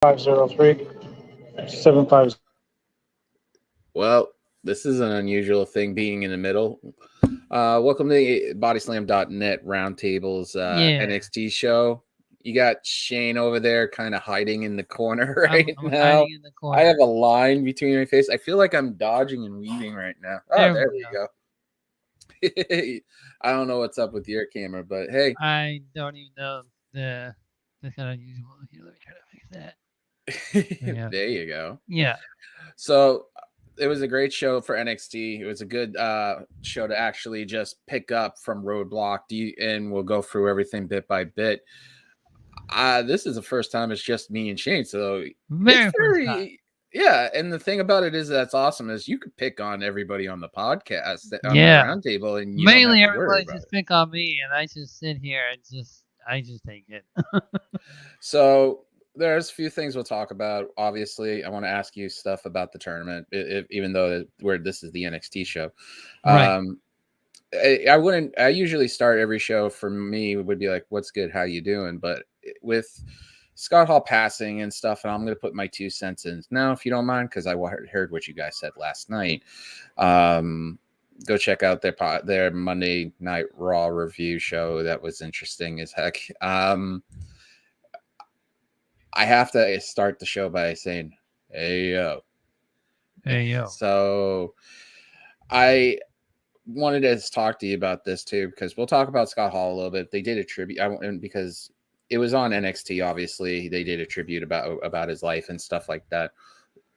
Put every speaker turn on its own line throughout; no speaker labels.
503 750.
Well, this is an unusual thing being in the middle. Welcome to the bodyslam.net roundtables
Yeah.
NXT show. You got Shane over there kind of hiding in the corner right
I'm
now.
hiding in the corner.
I have a line between my face. I feel like I'm dodging and weaving right now. Oh, there we go. I don't know what's up with your camera, but hey.
I don't even know that's kind of unusual. Here, let me try to fix that.
There you go.
Yeah.
So it was a great show for NXT. It was a good show to actually just pick up from Roadblock, and we'll go through everything bit by bit. This is the first time it's just me and Shane, so yeah. And the thing about it is that's awesome is you could pick on everybody on the podcast on the roundtable, and you
mainly
don't have to
everybody
worry
just pick on me, and I just sit here and I just take it.
So there's a few things we'll talk about. Obviously, I want to ask you stuff about the tournament, even though this is the NXT show.
Right.
I usually start every show for me would be like, what's good? How you doing? But with Scott Hall passing and stuff, and I'm going to put my 2 cents in now, if you don't mind, because I heard what you guys said last night. Go check out their Monday Night Raw review show. That was interesting as heck. I have to start the show by saying, hey, yo.
Hey, yo.
So I wanted to talk to you about this, too, because we'll talk about Scott Hall a little bit. They did a tribute, because it was on NXT, obviously. They did a tribute about his life and stuff like that.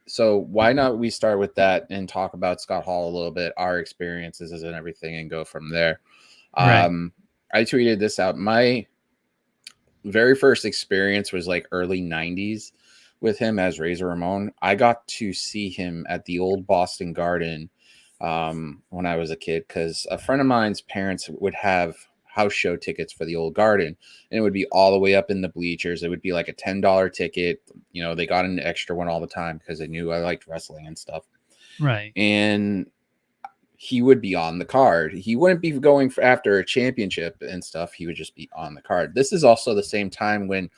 So why not we start with that and talk about Scott Hall a little bit, our experiences and everything, and go from there.
Right.
I tweeted this out. My very first experience was like early 90s with him as Razor Ramon. I got to see him at the old Boston Garden when I was a kid, because a friend of mine's parents would have house show tickets for the old Garden, and it would be all the way up in the bleachers. It would be like a $10 ticket. You know, they got an extra one all the time because they knew I liked wrestling and stuff.
Right.
And he would be on the card. He wouldn't be going after a championship and stuff. He would just be on the card. This is also the same time when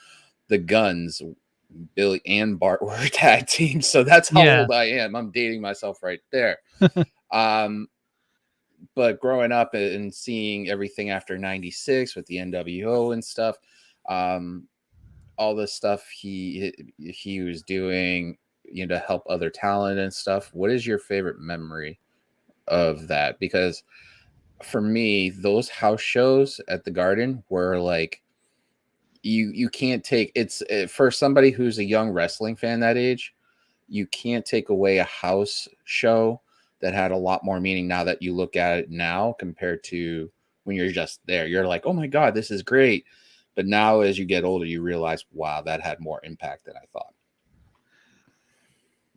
the Guns, Billy and Bart, were a tag team. So that's how old I am. I'm dating myself right there. But growing up and seeing everything after 96 with the NWO and stuff, all the stuff he was doing, to help other talent and stuff. What is your favorite memory of that? Because for me, those house shows at the Garden were like, you can't take it's for somebody who's a young wrestling fan that age, you can't take away a house show that had a lot more meaning now that you look at it now compared to when you're just there. You're like, oh my God, this is great. But now as you get older, you realize, wow, that had more impact than I thought.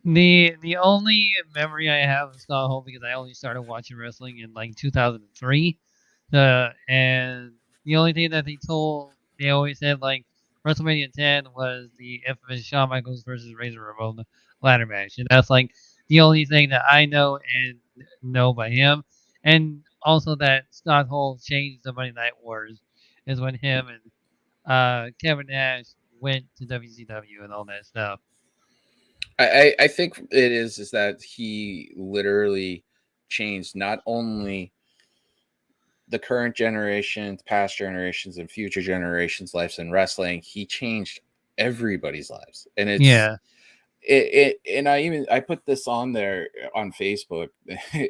The only memory I have of Scott Hall, because I only started watching wrestling in like 2003, and the only thing that they always said, like, WrestleMania 10 was the infamous Shawn Michaels versus Razor Ramon ladder match, and that's like the only thing that I know and know by him. And also that Scott Hall changed the Monday Night Wars is when him and Kevin Nash went to WCW and all that stuff.
I think it is that he literally changed not only the current generations, past generations, and future generations' lives in wrestling. He changed everybody's lives, and it's and I put this on there on Facebook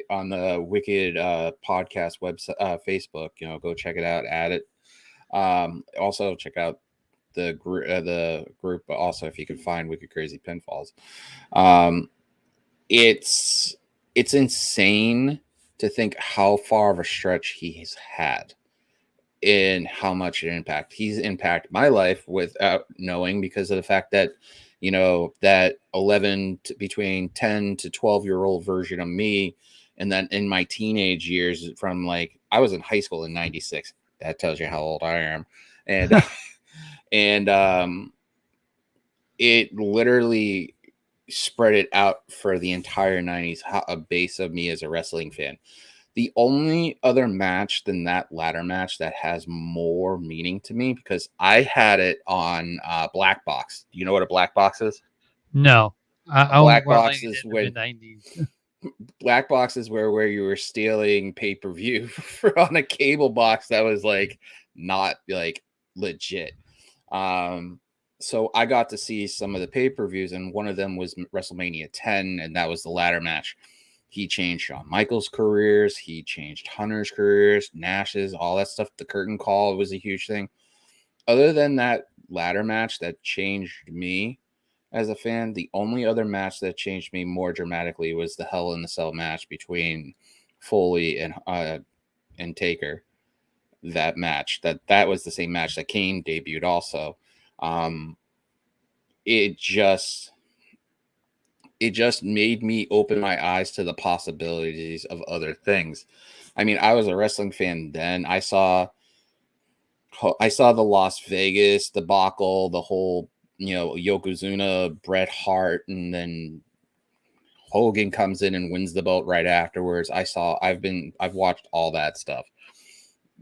on the Wicked podcast website, Facebook. Go check it out, add it. Also check out the group, but also if you can find Wicked Crazy Pinfalls. It's insane to think how far of a stretch he's had and how much an impact he's impacted my life without knowing, because of the fact that that between 10 to 12-year-old version of me, and then in my teenage years, from like I was in high school in 96. That tells you how old I am. And and it literally spread it out for the entire 90s, a base of me as a wrestling fan. The only other match than that ladder match that has more meaning to me, because I had it on Black Box. Do you know what a Black Box is?
No,
A
I was
Black
born
Box
like
is
in the
when
mid-90s.
Black Box is where you were stealing pay-per-view on a cable box that was like not like legit. So I got to see some of the pay-per-views, and one of them was WrestleMania 10, and that was the ladder match. He changed Shawn Michaels' careers, he changed Hunter's careers, Nash's, all that stuff. The curtain call was a huge thing. Other than that ladder match that changed me as a fan, the only other match that changed me more dramatically was the Hell in the Cell match between Foley and Taker. That match, that was the same match that Kane debuted also. It just made me open my eyes to the possibilities of other things. I mean, I was a wrestling fan then. I saw the Las Vegas debacle, the whole, Yokozuna, Bret Hart, and then Hogan comes in and wins the belt right afterwards. I've watched all that stuff.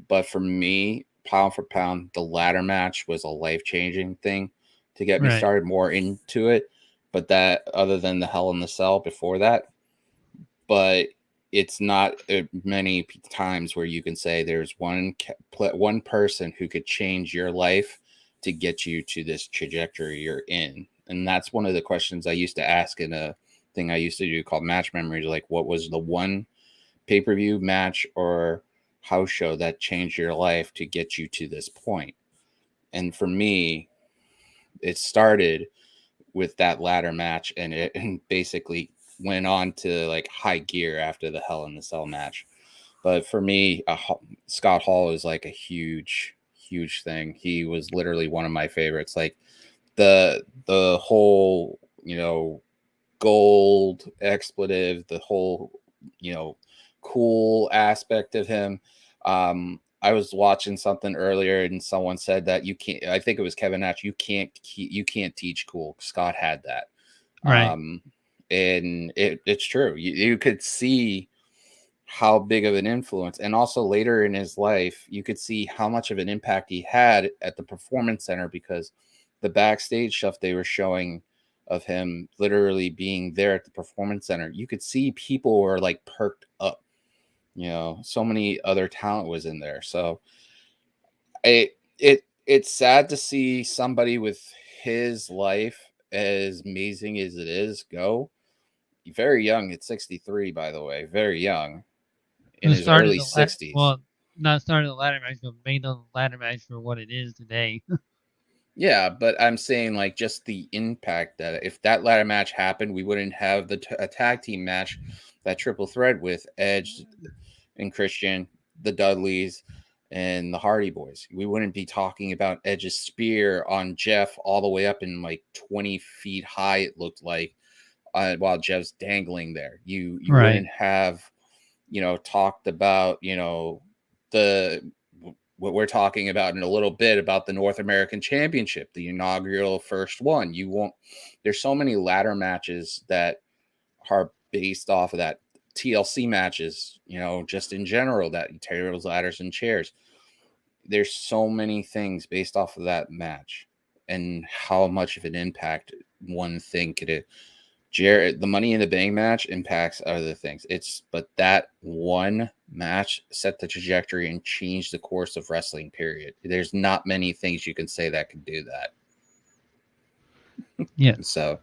But for me, pound for pound, the ladder match was a life-changing thing to get me
Right.
started more into it. But that, other than the Hell in the Cell before that, but it's not many times where you can say there's one person who could change your life to get you to this trajectory you're in. And that's one of the questions I used to ask in a thing I used to do called Match Memories. Like, what was the one pay-per-view match or house show that changed your life to get you to this point? And for me, it started with that ladder match, and basically went on to like high gear after the Hell in the Cell match. But for me, Scott Hall is like a huge thing. He was literally one of my favorites. Like the whole, gold expletive, the whole, cool aspect of him. I was watching something earlier and someone said that you can't, I think it was Kevin Nash, you can't teach cool. Scott had that.
Right.
And it's true. You could see how big of an influence, and also later in his life, you could see how much of an impact he had at the Performance Center, because the backstage stuff they were showing of him literally being there at the Performance Center, you could see people were like perked up. So many other talent was in there. So it's sad to see somebody with his life, as amazing as it is, go. Very young at 63, by the way, very young, in
Who
his
started
early
the
60s.
well, not started the ladder match, but made the ladder match for what it is today.
Yeah, but I'm saying like just the impact that if that ladder match happened, we wouldn't have a tag team match, that triple threat with Edge and Christian, the Dudleys, and the Hardy Boys. We wouldn't be talking about Edge's spear on Jeff all the way up in like 20 feet high, it looked like, while Jeff's dangling there. You
Right.
wouldn't have, talked about, the what we're talking about in a little bit about the North American Championship, the inaugural first one. You won't, there's so many ladder matches that are based off of that. TLC matches, just in general, that tables, ladders, and chairs. There's so many things based off of that match, and how much of an impact one thing could. The Money in the Bank match impacts other things. But that one match set the trajectory and changed the course of wrestling, period. There's not many things you can say that could do that.
Yeah.
So,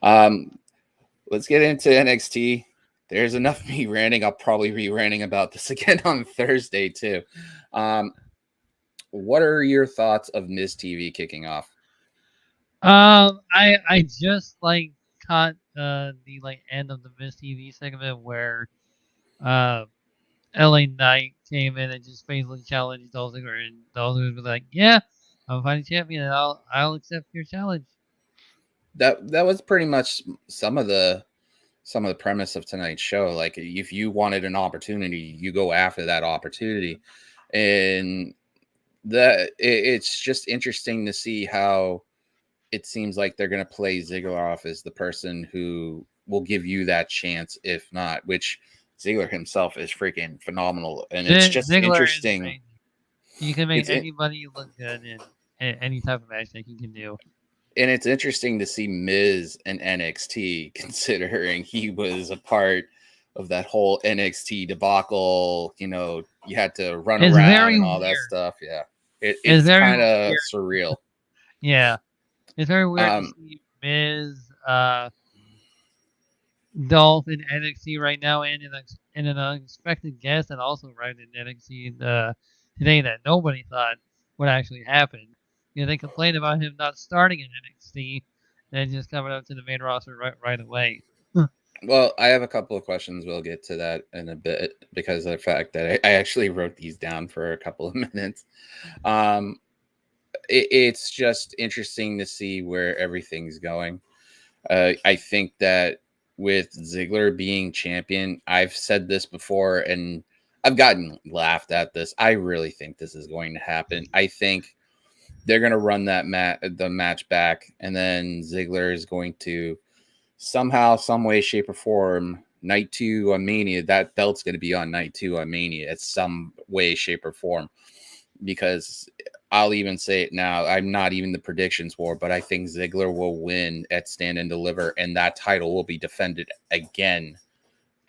let's get into NXT. There's enough of me ranting. I'll probably be ranting about this again on Thursday too. What are your thoughts of Miz TV kicking off?
I just like caught the like end of the Miss TV segment where LA Knight came in and just basically challenged Ziggler, and Ziggler was like, "Yeah, I'm fighting champion, and I'll accept your challenge."
That was pretty much some of the premise of tonight's show. Like, if you wanted an opportunity, you go after that opportunity, and it's just interesting to see how it seems like they're going to play Ziggler off as the person who will give you that chance, if not, which Ziggler himself is freaking phenomenal, and it's just
Ziggler is
interesting.
amazing. He can make
It's
anybody look good in any type of match that he can do.
And it's interesting to see Miz and NXT, considering he was a part of that whole NXT debacle. You know, you had to run
It's
around
very
and all that
weird.
stuff. Yeah,
It's
it's
very
kind of
weird.
surreal.
Yeah, it's very weird to
Um,
see Miz, Dolph in NXT right now, and an unexpected guest that also arrived in NXT today that nobody thought would actually happen. You know, they complained about him not starting in NXT and just coming up to the main roster right away.
well, I have a couple of questions. We'll get to that in a bit because of the fact that I actually wrote these down for a couple of minutes. It's just interesting to see where everything's going. I think that with Ziggler being champion, I've said this before and I've gotten laughed at this. I really think this is going to happen. I think they're going to run the match back, and then Ziggler is going to somehow, some way, shape, or form, night 2 on Mania. That belt's going to be on night 2 on Mania. It's some way, shape, or form. Because I'll even say it now. I'm not even the predictions war, but I think Ziggler will win at Stand and Deliver, and that title will be defended again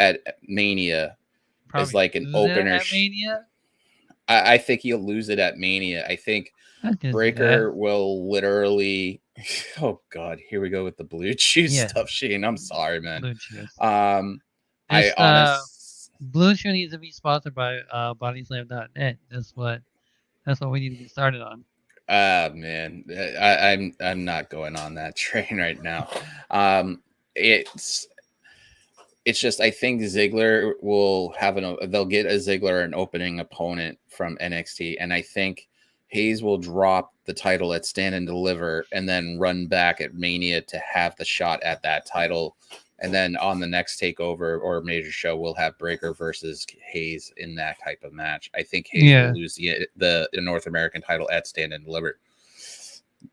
at Mania as like an opener.
At Mania?
I think he'll lose it at Mania. I think
I can see
Breaker
that.
will literally. Oh God, here we go with the blue chew
Yeah.
stuff, Shane. I'm sorry, man.
Blue Chews.
I honest.
Blue Chew needs to be sponsored by bodyslam.net. That's what we need to get started on.
Man, I'm not going on that train right now. It's just I think Ziggler will have they'll get a Ziggler an opening opponent from NXT, and I think Hayes will drop the title at Stand and Deliver, and then run back at Mania to have the shot at that title. And then on the next takeover or major show, we'll have Breaker versus Hayes in that type of match. I think Hayes will lose the North American title at Stand and Deliver.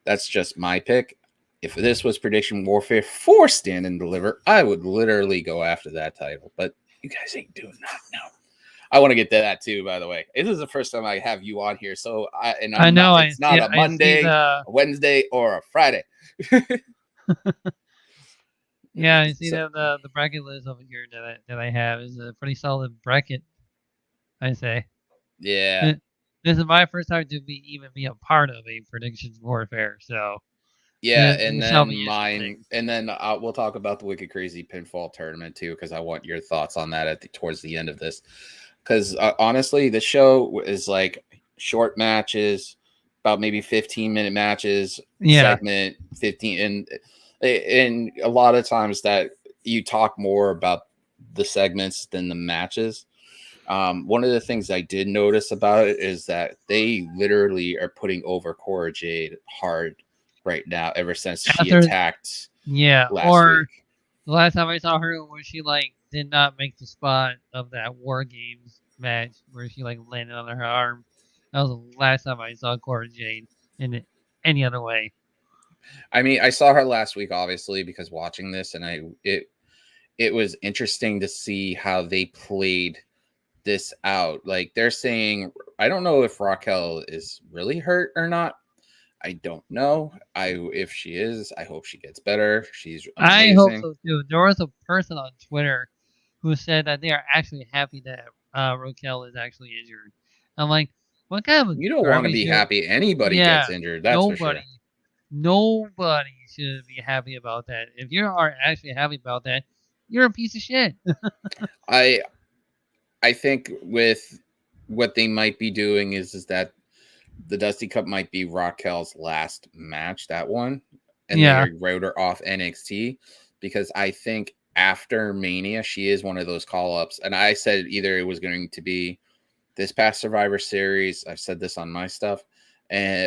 That's just my pick. If this was Prediction Warfare for Stand and Deliver, I would literally go after that title. But you guys ain't doing that now. I want to get to that too, by the way. This is the first time I have you on here. So I know it's not a Monday, a Wednesday, or a Friday.
Yeah, I see that the bracket list over here that I have is a pretty solid bracket, I say.
Yeah.
This is my first time to even be a part of a predictions warfare, so
yeah, and then mine, and then we'll talk about the Wicked Crazy Pinfall Tournament too, because I want your thoughts on that towards the end of this. Because honestly, the show is like short matches, about maybe 15-minute matches, segment 15, and a lot of times that you talk more about the segments than the matches. One of the things I did notice about it is that they literally are putting over Cora Jade hard right now ever since she attacked last week.
The last time I saw her when she did not make the spot of that War Games match where she landed on her arm. That was the last time I saw Cora Jade in any other way.
I mean, I saw her last week, obviously, because watching this, and it was interesting to see how they played this out. Like they're saying, I don't know if Raquel is really hurt or not. I don't know. If she is, I hope she gets better. She's amazing.
I hope so too. There was a person on Twitter who said that they are actually happy that Raquel is actually injured. I'm like, what kind of
you don't want to be happy anybody gets injured. That's for sure.
Nobody should be happy about that. If you are actually happy about that, you're a piece of shit.
I think with what they might be doing is that the Dusty Cup might be Raquel's last match, that one, and they wrote her off NXT, because I think after Mania she is one of those call-ups, and I said either it was going to be this past Survivor Series, I've said this on my stuff,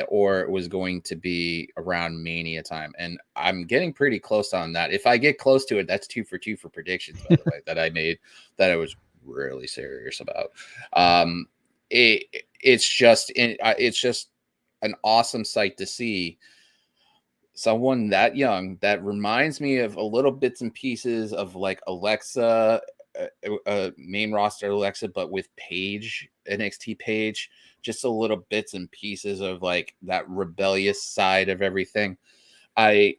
or it was going to be around Mania time, and I'm getting pretty close on that. If I get close to it, that's 2 for 2 for predictions, by the way, that I made, that I was really serious about. It's just an awesome sight to see someone that young that reminds me of a little bits and pieces of like Alexa a main roster Alexa, but with Paige, NXT Paige, just a little bits and pieces of like that rebellious side of everything. I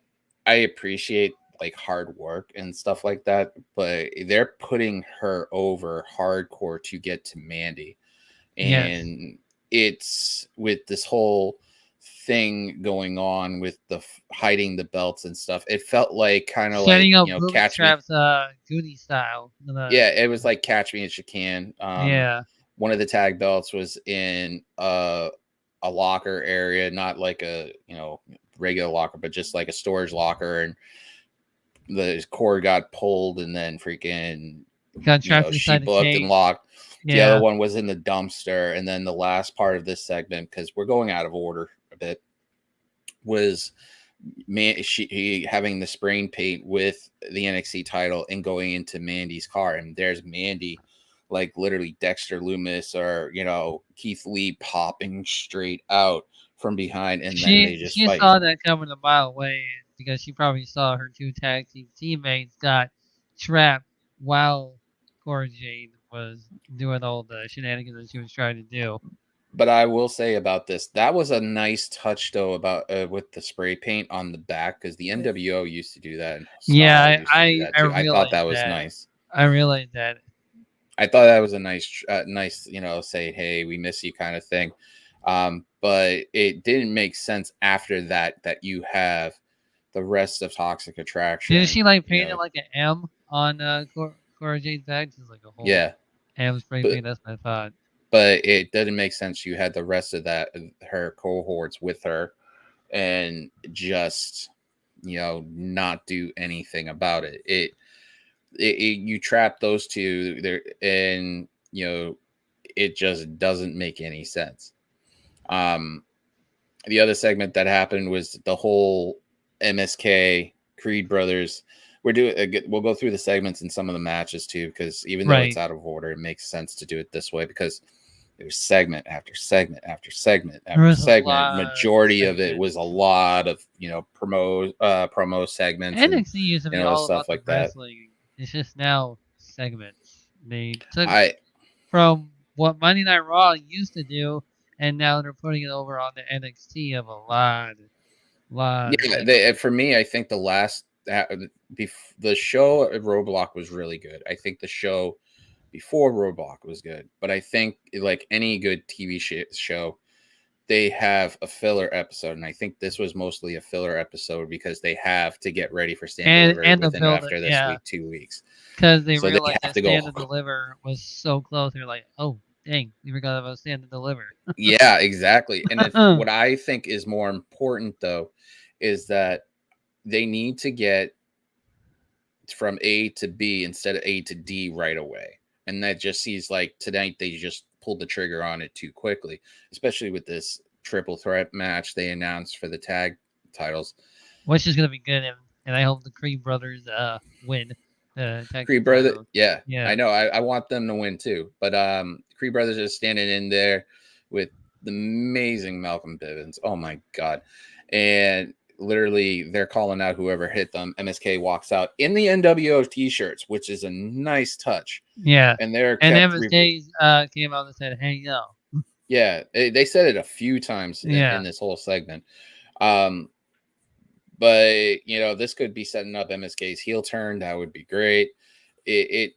appreciate like hard work and stuff like that, but they're putting her over hardcore to get to Mandy.
Yes.
And it's with this whole thing going on with the hiding the belts and stuff. It felt like kind of like,
Setting up
you know,
booby
catch me.
traps, Goody style.
Yeah, it was like catch me if you can.
Yeah.
One of the tag belts was in a locker area, not like a, you know, regular locker, but just like a storage locker, and the cord got pulled, and then freaking,
Got
you know,
trapped
she
inside the
booked and
cage.
locked. The
Yeah.
other one was in the dumpster, and then the last part of this segment, because we're going out of order a bit, was he having the spraying paint with the NXT title and going into Mandy's car, and there's Mandy, like literally Dexter Loomis or, you know, Keith Lee popping straight out from behind, and then they just
She
fight.
saw that coming a mile away because she probably saw her two tag team teammates got trapped while Cora Jade was doing all the shenanigans that she was trying to do.
But I will say about this, that was a nice touch though about with the spray paint on the back, because the NWO used to do that, and
Yeah,
Scott used to do that too. I thought that was nice.
I realized that.
I thought that was a nice, you know, say, hey, we miss you kind of thing. But it didn't make sense after that you have the rest of Toxic Attraction.
Did she like
you
paint it
know,
like an M on Cora Jade's back? Just like a whole
yeah,
M spray
but
paint. That's what I thought.
but it didn't make sense. You had the rest of that her cohorts with her, and just, you know, not do anything about it. You trap those two there, and, you know, it just doesn't make any sense. The other segment that happened was the whole MSK Creed brothers. We'll go through the segments and some of the matches too, because even though it's out of order, it makes sense to do it this way, because there's segment after segment after segment after segment. Majority of it was a lot of, you know, promo segments and,
NXT used to
you
be
know,
all
stuff
about the
like that.
wrestling. It's just now segments. They took
I
from what Monday Night Raw used to do, and now they're putting it over on the NXT of a lot.
Yeah, for me, I think the show at Roadblock was really good. I think the show before Roadblock was good, but I think like any good TV show, they have a filler episode, and I think this was mostly a filler episode because they have to get ready for Stand Deliver within after this week, 2 weeks,
because they
so
realized
they have
that
to
Stand
go.
to Deliver was so close. They're like, oh dang, we forgot about Stand to Deliver.
Yeah, exactly. And what I think is more important though is that they need to get from A to B instead of A to D right away. And that just seems like tonight they just pulled the trigger on it too quickly, especially with this triple threat match they announced for the tag titles.
Which is gonna be good, and I hope the Creed brothers win the tag
Creed Brothers,
titles.
yeah,
Yeah.
I know. I want them to win too. But Creed Brothers is standing in there with the amazing Malcolm Bivens. Oh my god. And literally they're calling out whoever hit them. MSK walks out in the NWO t-shirts, which is a nice touch.
Yeah.
And they're
and MSK came out and said, "Hey, yo."
Yeah, they said it a few times in this whole segment. But you know, this could be setting up MSK's heel turn. That would be great. It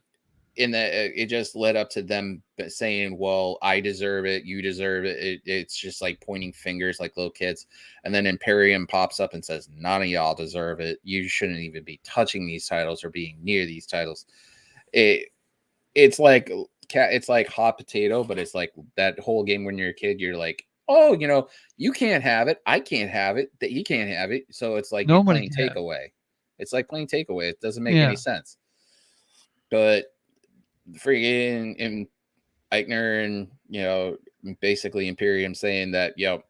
just led up to them saying, well, I deserve it, you deserve it. It's just like pointing fingers like little kids. And then Imperium pops up and says, none of y'all deserve it. You shouldn't even be touching these titles or being near these titles. It's like hot potato, but it's like that whole game when you're a kid, you're like, oh, you know, you can't have it, I can't have it, that you can't have it. So it's like you're playing takeaway. It's like playing takeaway. It doesn't make any sense. But freaking and Eichner and, you know, basically Imperium saying that, yo,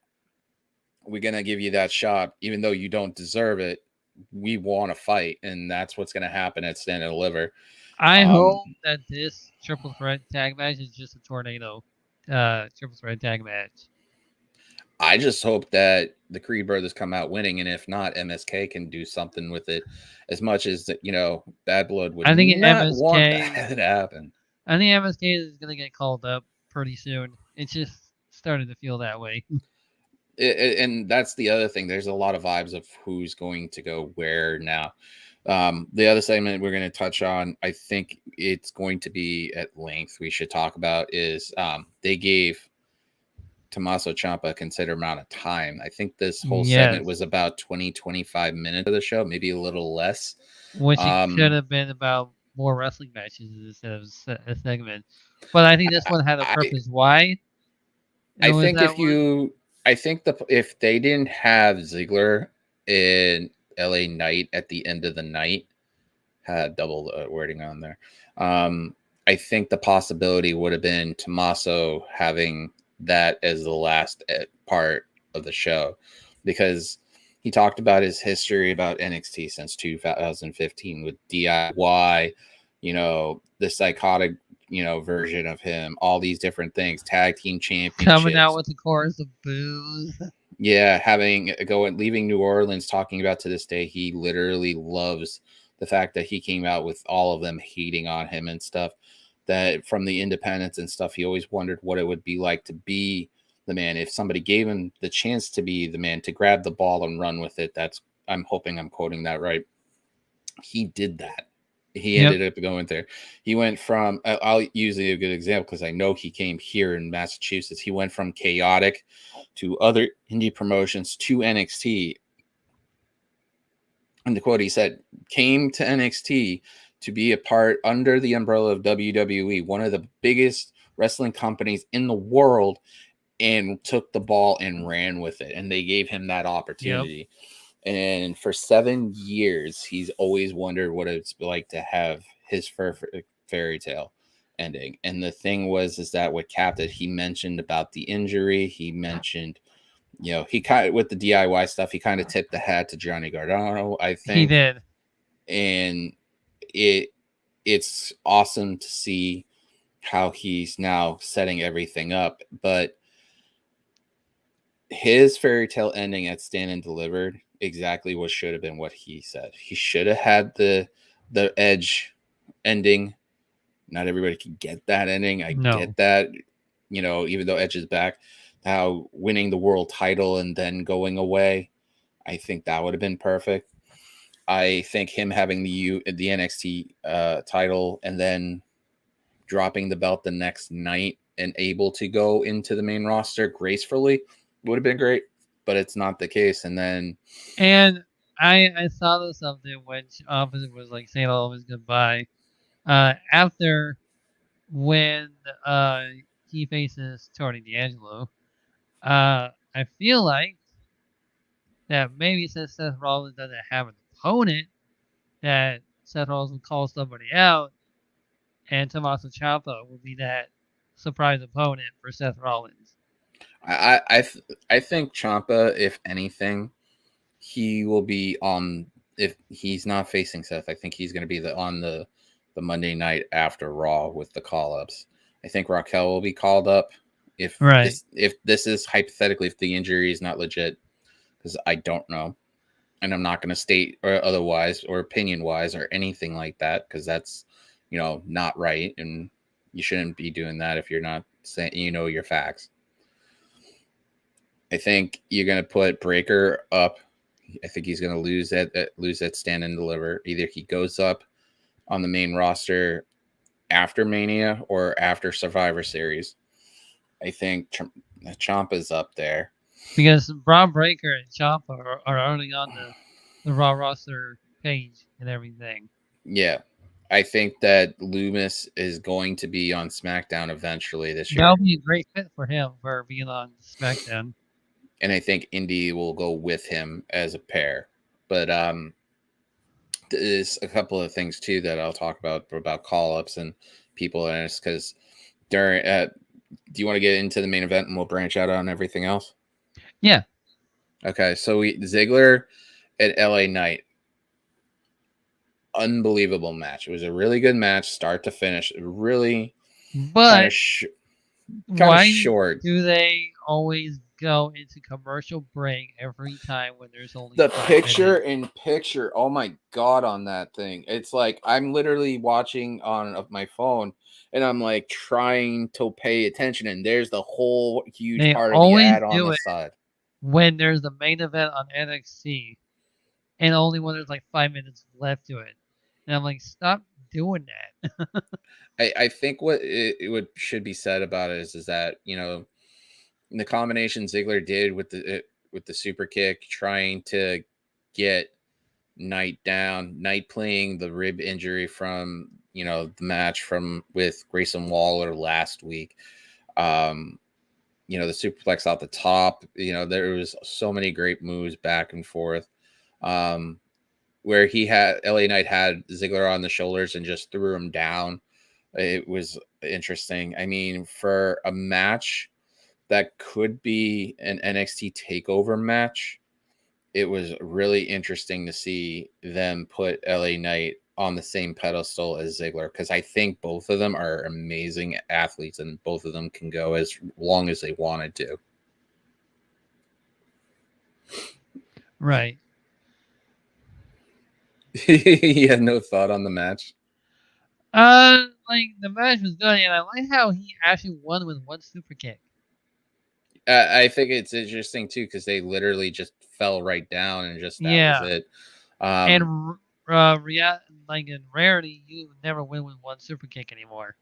we're gonna give you that shot even though you don't deserve it. We want to fight, and that's what's gonna happen at Stand and Deliver.
I hope that this triple threat tag match is just a tornado triple threat tag match.
I just hope that the Creed brothers come out winning, and if not, MSK can do something with it. As much as Bad Blood would
I think
not want
MSK.
that to happen.
I think MSK is gonna get called up pretty soon. It's just starting to feel that way.
And that's the other thing. There's a lot of vibes of who's going to go where now. The other segment we're going to touch on, I think it's going to be at length. We should talk about is they gave Tommaso Ciampa a considerable amount of time. I think this whole segment was about 20-25 minutes of the show, maybe a little less.
Which it should have been about more wrestling matches instead of a segment. But I think this one had a purpose. Why?
I think if they didn't have Ziggler in LA Knight at the end of the night, had double wording on there. I think the possibility would have been Tommaso having that as the last part of the show, because he talked about his history about NXT since 2015 with DIY, the psychotic, version of him, all these different things, tag team championships,
coming out with the chorus of boos.
Yeah, leaving New Orleans, talking about to this day, he literally loves the fact that he came out with all of them hating on him and stuff. That from the independents and stuff, he always wondered what it would be like to be the man. If somebody gave him the chance to be the man, to grab the ball and run with it. I'm hoping I'm quoting that right. He did that. He ended up going there. He went from, I'll use a good example because I know he came here in Massachusetts. He went from chaotic to other indie promotions to NXT. And the quote he said, came to NXT to be a part under the umbrella of WWE, one of the biggest wrestling companies in the world, and took the ball and ran with it. And they gave him that opportunity. Yep. And for 7 years, he's always wondered what it's like to have his fairy tale ending. And the thing is that with Captain, he mentioned about the injury. He mentioned, he kind of, with the DIY stuff, he kind of tipped the hat to Johnny Gargano, I think.
He did.
And it's awesome to see how he's now setting everything up. But his fairy tale ending at Stand and Delivered exactly what should have been what he said. He should have had the Edge ending. Not everybody can get that ending. I get that, even though Edge is back, how winning the world title and then going away, I think that would have been perfect. I think him having the NXT title and then dropping the belt the next night and able to go into the main roster gracefully would have been great, but it's not the case. And I
saw this something when Opposite was like saying all of his goodbye. After when he faces Tony D'Angelo, I feel like that maybe since Seth Rollins doesn't have an opponent, that Seth Rollins will call somebody out, and Tommaso Ciampa will be that surprise opponent for Seth Rollins.
I think Ciampa, if anything, he will be on. If he's not facing Seth, I think he's going to be on the Monday night after Raw with the call-ups. I think Raquel will be called up if this is hypothetically, if the injury is not legit, because I don't know, and I'm not going to state or otherwise or opinion wise or anything like that, because that's not right, and you shouldn't be doing that if you're not saying your facts. I think you're going to put Breaker up. I think he's going to lose that Stand and Deliver. Either he goes up on the main roster after Mania or after Survivor Series. I think Ciampa's up there.
Because Braun Breaker and Ciampa are already on the Raw roster page and everything.
Yeah. I think that Loomis is going to be on SmackDown eventually this year.
That'll be a great fit for him for being on SmackDown.
And I think Indy will go with him as a pair. But there's a couple of things too that I'll talk about call-ups and people, and it's because during do you want to get into the main event and we'll branch out on everything else?
Yeah.
Okay, so Ziggler at LA Knight. Unbelievable match. It was a really good match, start to finish. Really,
but
kind of short.
Do they always go into commercial break every time when there's only
The
5
picture
minutes.
in picture, oh my god, on that thing. It's like I'm literally watching on my phone and I'm like trying to pay attention, and there's the whole huge
They
part of the
always
ad on
do
the
it
side.
when there's the main event on NXT, and only when there's like 5 minutes left to it. And I'm like, stop doing that.
I think what it should be said about it is that, you know, the combination Ziggler did with the super kick, trying to get Knight down, Knight playing the rib injury from, you know, the match from with Grayson Waller last week. You know, the superplex out the top, you know, there was so many great moves back and forth. Where he had LA Knight had Ziggler on the shoulders and just threw him down. It was interesting. I mean, for a match that could be an NXT takeover match, it was really interesting to see them put LA Knight on the same pedestal as Ziggler, because I think both of them are amazing athletes and both of them can go as long as they wanted to.
Right.
You had no thought on the match?
Like the match was good, and I like how he actually won with one super kick.
I think it's interesting too because they literally just fell right down and just that was it.
And like in rarity, you never win with one super kick anymore.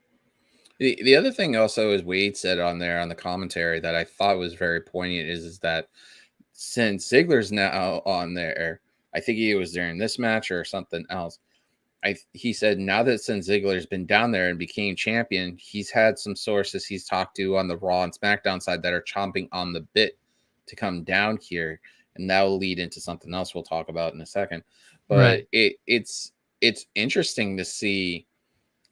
The other thing also is Wade said on there on the commentary that I thought was very poignant is that since Ziggler's now on there, I think he was during this match or something else. He said now that since Ziggler's been down there and became champion, he's had some sources he's talked to on the Raw and SmackDown side that are chomping on the bit to come down here, and that will lead into something else we'll talk about in a second. But
Right.
it's interesting to see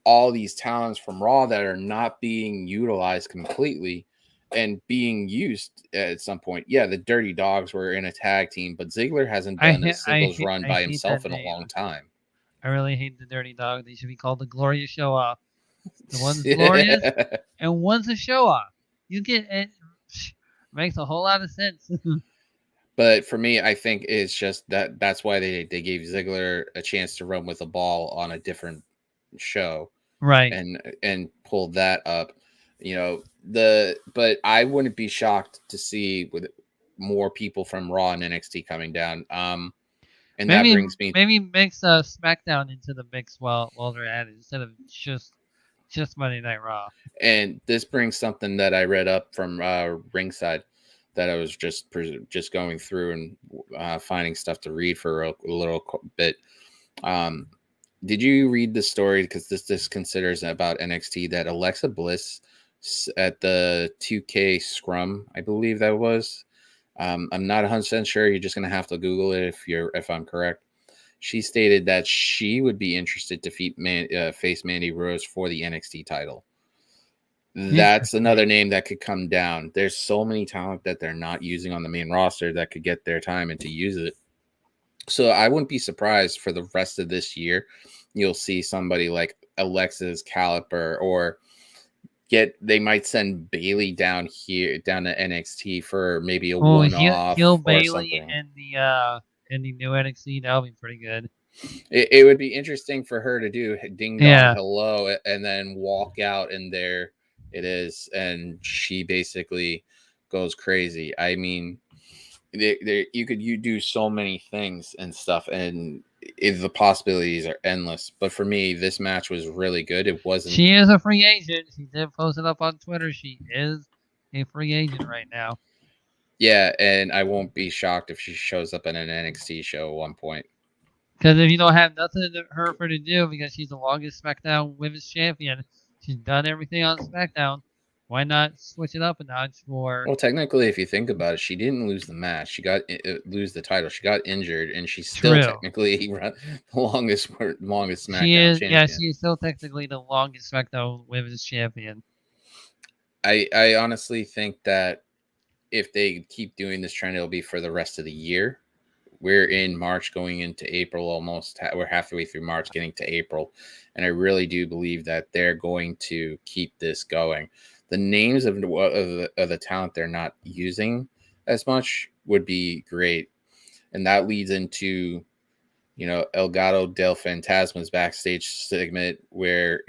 all these talents from Raw that are not being utilized completely and being used at some point. Yeah, the Dirty Dogs were in a tag team, but Ziggler hasn't done a singles run
I
by
hate that
himself in a
name.
long time.
I really hate the Dirty Dog. They should be called the Glorious Show Off. The one's glorious and one's a show off. You get it. Makes a whole lot of sense.
But for me, I think it's just that's why they gave Ziggler a chance to run with the ball on a different show
Right.
and pulled that up. You know, but I wouldn't be shocked to see with more people from Raw and NXT coming down. And that brings me
maybe mix SmackDown into the mix while they're at it instead of just Monday Night Raw.
and this brings something that I read up from Ringside that I was just going through and finding stuff to read for a little bit. Did you read the story? Because this considers about NXT that Alexa Bliss at the 2K Scrum, I believe that was. I'm not 100% sure. You're just gonna have to Google it if I'm correct. She stated that she would be interested to face Mandy Rose for the NXT title. That's another name that could come down. There's so many talent that they're not using on the main roster that could get their time and to use it. So I wouldn't be surprised for the rest of this year. You'll see somebody like Alexa's Caliper, or they might send Bailey down to NXT for maybe a one-off
He'll
or
Bailey
something.
in the new NXT. That'll be pretty good.
It would be interesting for her to do ding dong hello and then walk out, and there it is, and she basically goes crazy. I mean, you do so many things and stuff, and the possibilities are endless. But for me, this match was really good. It wasn't.
She is a free agent. She did post it up on Twitter. She is a free agent right now.
Yeah, and I won't be shocked if she shows up in an NXT show at one point.
Because if you don't have nothing for her to do, because she's the longest SmackDown Women's Champion, she's done everything on SmackDown. Why not switch it up a notch for?
Well, technically, if you think about it, she didn't lose the match. She got lose the title. She got injured, and she's still technically the longest SmackDown champion.
Yeah, she is still technically the longest SmackDown Women's Champion.
I honestly think that if they keep doing this trend, it'll be for the rest of the year. We're in March going into April almost. We're halfway through March getting to April. And I really do believe that they're going to keep this going. The names of the talent they're not using as much would be great. And that leads into, El Gato del Fantasma's backstage segment where,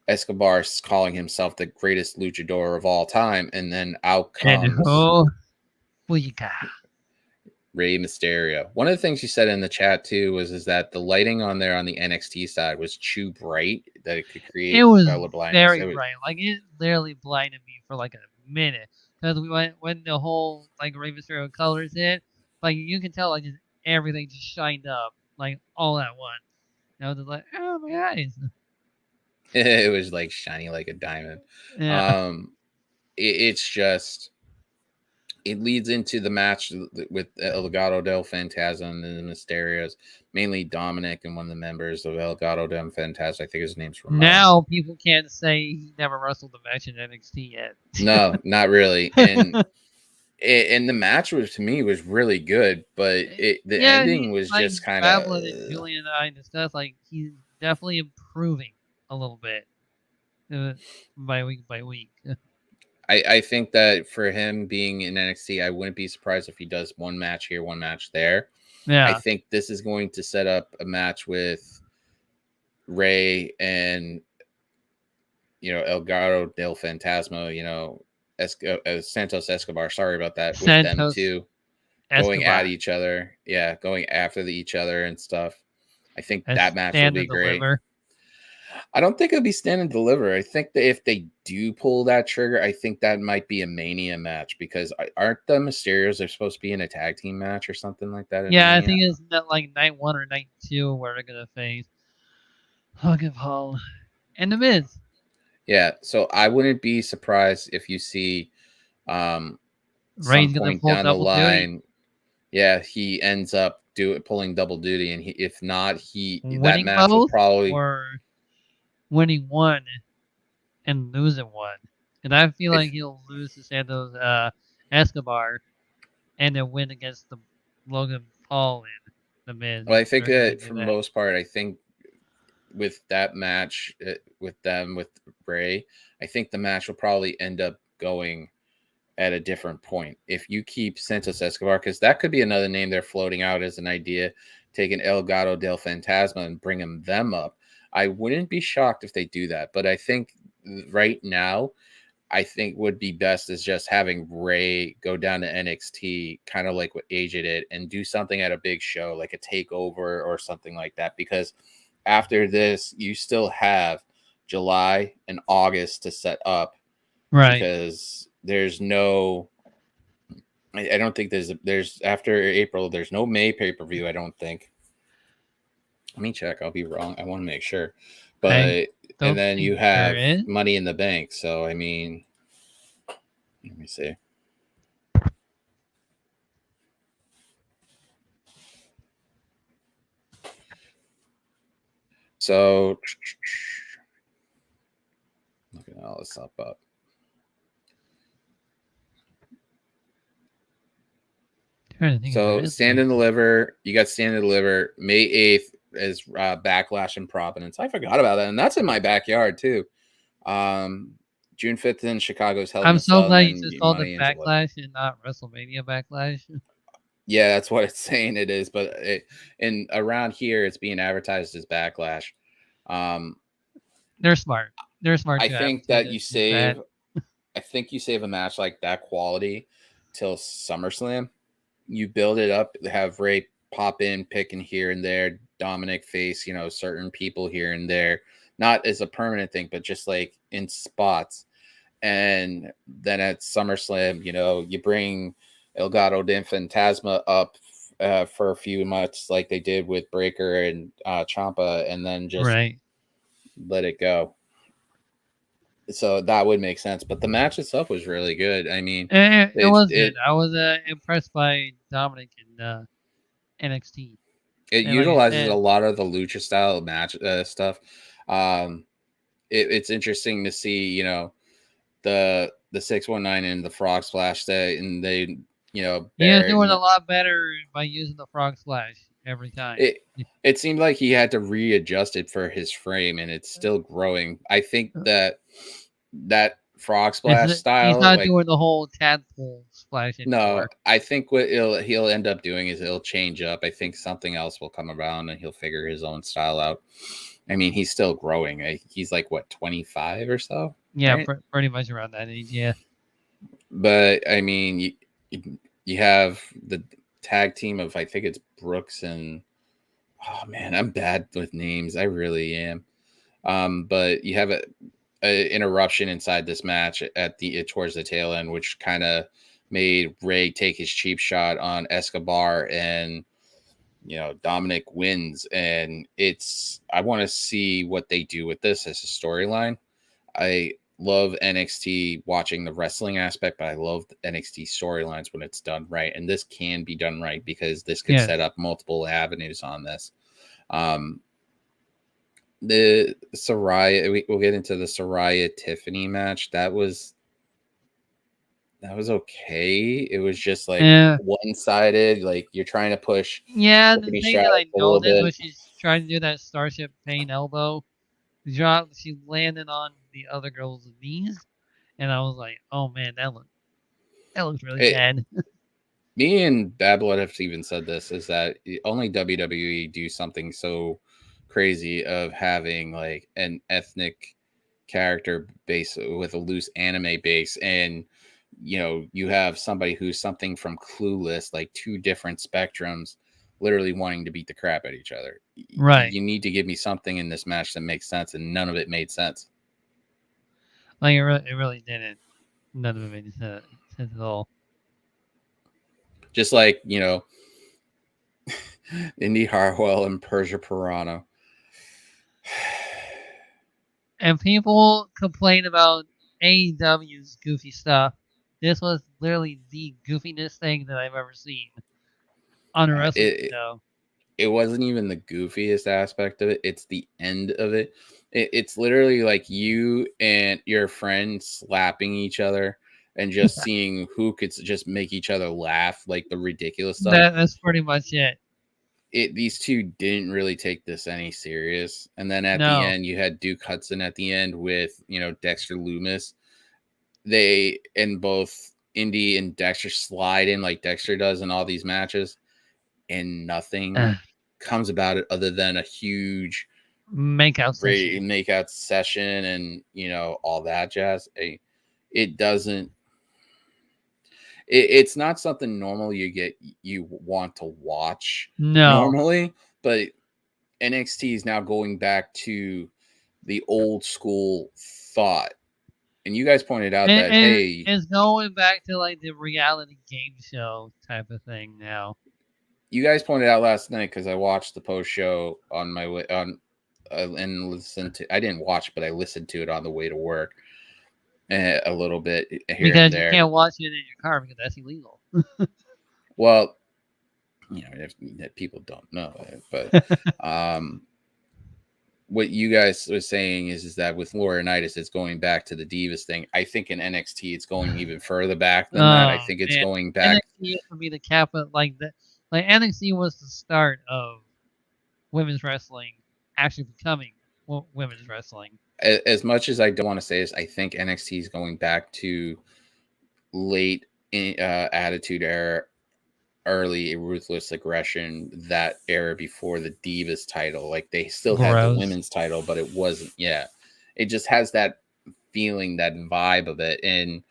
Escobar's calling himself the greatest luchador of all time. And then out
And
comes
who you got?
Rey Mysterio. One of the things you said in the chat too was that the lighting on there on the NXT side was too bright that it could create
It was
color blindness.
very bright. Like it literally blinded me for like a minute because we went when the whole like Rey Mysterio colors hit. Like you can tell like just everything just shined up like all at once. And I was just like, oh my eyes.
It was like shiny like a diamond.
Yeah.
It's just. It leads into the match with El Gato del Fantasma and the Mysterios, mainly Dominic and one of the members of El Gato del Fantasma. I think his name's Ramon.
Now people can't say he never wrestled a match in NXT yet.
No, not really. And the match to me was really good, but the ending was
like,
just kind of.
Julian and I discussed like he's definitely improving a little bit by week.
I think that for him being in NXT, I wouldn't be surprised if he does one match here, one match there.
Yeah.
I think this is going to set up a match with Rey and, El Gato del Fantasma, Santos Escobar. Sorry about that. With them two going at each other. Yeah, going after each other and stuff. I think that match will be great. I don't think it'll be stand and deliver. I think that if they do pull that trigger, I think that might be a Mania match because aren't the Mysterios they're supposed to be in a tag team match or something like that?
Yeah, Mania? I think it's not like night 1 or night 2 where they're gonna face Logan Paul and The Miz.
Yeah, so I wouldn't be surprised if you see some point down the line. Duty. Yeah, he ends up pulling double duty, and if not, that match will probably.
Or winning one and losing one. And I feel like he'll lose to Santos Escobar and then win against the Logan Paul and The Miz.
Well, I think that for the most part, I think with that match with Rey, I think the match will probably end up going at a different point. If you keep Santos Escobar, because that could be another name they're floating out as an idea, taking El Gato del Fantasma and bringing them up. I wouldn't be shocked if they do that, but I think right now, I think would be best is just having Rey go down to NXT, kind of like what AJ did, and do something at a big show, like a takeover or something like that. Because after this, you still have July and August to set up,
right?
Because there's no, I don't think there's after April, there's no May pay-per-view. I don't think. Let me check. I'll be wrong. I want to make sure. But and then you have Money in the Bank. So I mean, let me see. So looking all this up. So Stand and Deliver. You got Stand and Deliver May 8th. As Backlash in Providence. I forgot about that, and that's in my backyard too. June 5th in Chicago's Hell in
I'm
a
so
Cell,
glad you just called it Backlash and not WrestleMania Backlash.
Yeah, that's what it's saying it is, but around here it's being advertised as Backlash.
They're smart. They're smart.
I think that you save. I think you save a match like that quality till SummerSlam. You build it up, have Rey pop in, picking here and there. Dominic face, certain people here and there, not as a permanent thing, but just like in spots. And then at SummerSlam, you bring El Gato del Fantasma up for a few months, like they did with Breaker and Ciampa, and then just let it go. So that would make sense. But the match itself was really good. I mean,
it was good. I was impressed by Dominic and NXT.
It utilizes a lot of the lucha style match stuff. It's interesting to see, the 619 and the frog splash and they,
doing a lot better by using the frog splash every time.
It seemed like he had to readjust it for his frame, and it's still growing. I think that frog splash
He's
style.
not
Like,
doing the whole tadpole splash
no,
anymore.
I think what he'll end up doing is he'll change up. I think something else will come around and he'll figure his own style out. I mean, he's still growing. He's like what, 25 or so?
Yeah,
Right?
pretty much around that age. Yeah.
But I mean, you have the tag team of, I think it's Brooks and, oh man, I'm bad with names. I really am. But you have a interruption inside this match at the towards the tail end, which kind of made Ray take his cheap shot on Escobar, and Dominic wins. And I want to see what they do with this as a storyline. I love NXT watching the wrestling aspect, but I love NXT storylines when it's done right. And this can be done right because this could set up multiple avenues on this. The Saraya, we'll get into the Saraya Tiffany match. That was okay. It was just like one-sided. Like, you're trying to push.
Yeah, the
Tiffany
thing that I
Stratton a little
noticed
bit.
was she's trying to do that Starship Pain elbow drop. She landed on the other girl's knees, and I was like, "Oh man, that looks really bad."
Me and Bad Blood have even said this, is that only WWE do something so crazy of having like an ethnic character base with a loose anime base, and you have somebody who's something from Clueless, like two different spectrums, literally wanting to beat the crap at each other.
Right.
You need to give me something in this match that makes sense, and none of it made sense.
Like, it really didn't. None of it made sense at all.
Just like, Indy Hartwell and Persia Piranha.
And people complain about AEW's goofy stuff. This was literally the goofiness thing that I've ever seen on a wrestling show.
It wasn't even the goofiest aspect of it. It's the end of it. It's literally like you and your friend slapping each other and just seeing who could just make each other laugh, like the ridiculous stuff.
That's pretty much it.
These two didn't really take this any serious. And then at the end, you had Duke Hudson at the end with, Dexter Loomis. They, and both Indy and Dexter slide in like Dexter does in all these matches, and nothing comes about it other than a huge
makeout
session and all that jazz. It doesn't. It's not something normal you want to watch normally, but NXT is now going back to the old school thought. And you guys pointed out that, hey,
it's going back to like the reality game show type of thing now.
You guys pointed out last night, because I watched the post show on my way on and listened to. I didn't watch, but I listened to it on the way to work a little bit here
because
and there.
You can't watch it in your car because that's illegal.
Well, if people don't know it, but what you guys were saying is that with Laurinaitis, it's going back to the Divas thing. I think in NXT, it's going even further back than that. I think it's going back.
NXT used to be the cap of like NXT was the start of women's wrestling actually becoming women's wrestling.
As much as I don't want to say this, I think NXT is going back to late Attitude Era, early Ruthless Aggression, that era before the Divas title. Like, they still had the women's title, but it wasn't. Yeah, it just has that feeling, that vibe of it. And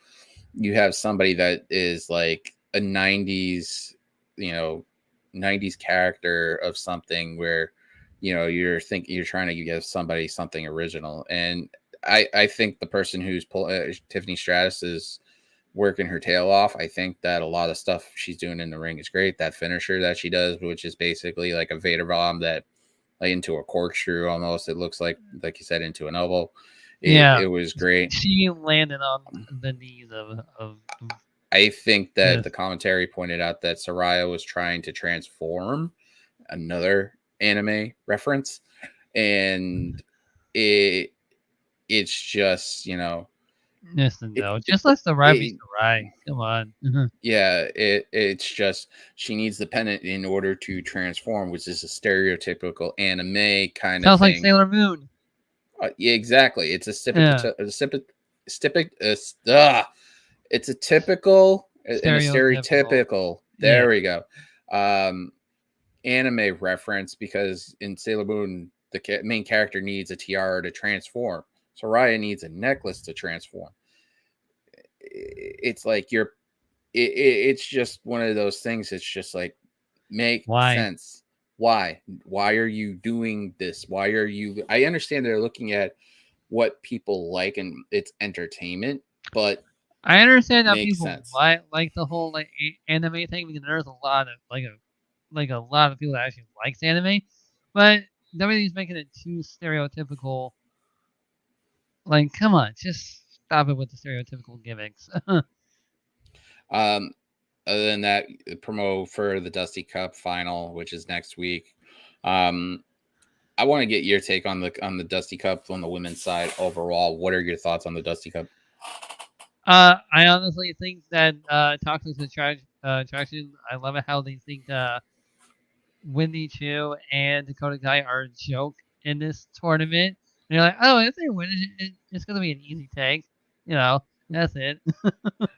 you have somebody that is like a 90s, 90s character of something where, you're trying to give somebody something original. And I think the person who's Tiffany Stratus is working her tail off. I think that a lot of stuff she's doing in the ring is great. That finisher that she does, which is basically like a Vader bomb that, like, into a corkscrew almost. It looks like you said, into an elbow. It was great.
She landed on the knees of
I think that the commentary pointed out that Saraya was trying to transform, another anime reference, and it's just,
Listen, though, just let Saraya be Saraya. Come on.
Yeah, it's just she needs the pennant in order to transform, which is a stereotypical anime kind of thing.
Sounds like Sailor Moon.
Yeah, exactly. It's a it's a typical and a
Stereotypical.
stereotypical. There we go. Anime reference, because in Sailor Moon, the main character needs a tiara to transform. So Raya needs a necklace to transform. It's like it's just one of those things. It's just like, make sense. Why are you doing this? Why are you? I understand they're looking at what people like and it's entertainment, but
I understand that
makes
people
sense.
like the whole like anime thing, because there's a lot of a lot of people that actually likes anime, but WWE's making it too stereotypical. Like, come on, just stop it with the stereotypical gimmicks.
Other than that, promo for the Dusty Cup final, which is next week. I want to get your take on the Dusty Cup on the women's side overall. What are your thoughts on the Dusty Cup?
I honestly think that Toxic Attraction. I love it how they think Wendy Chu and Dakota Kai are a joke in this tournament. And you're like, oh, if they win, it's gonna be an easy take. That's it.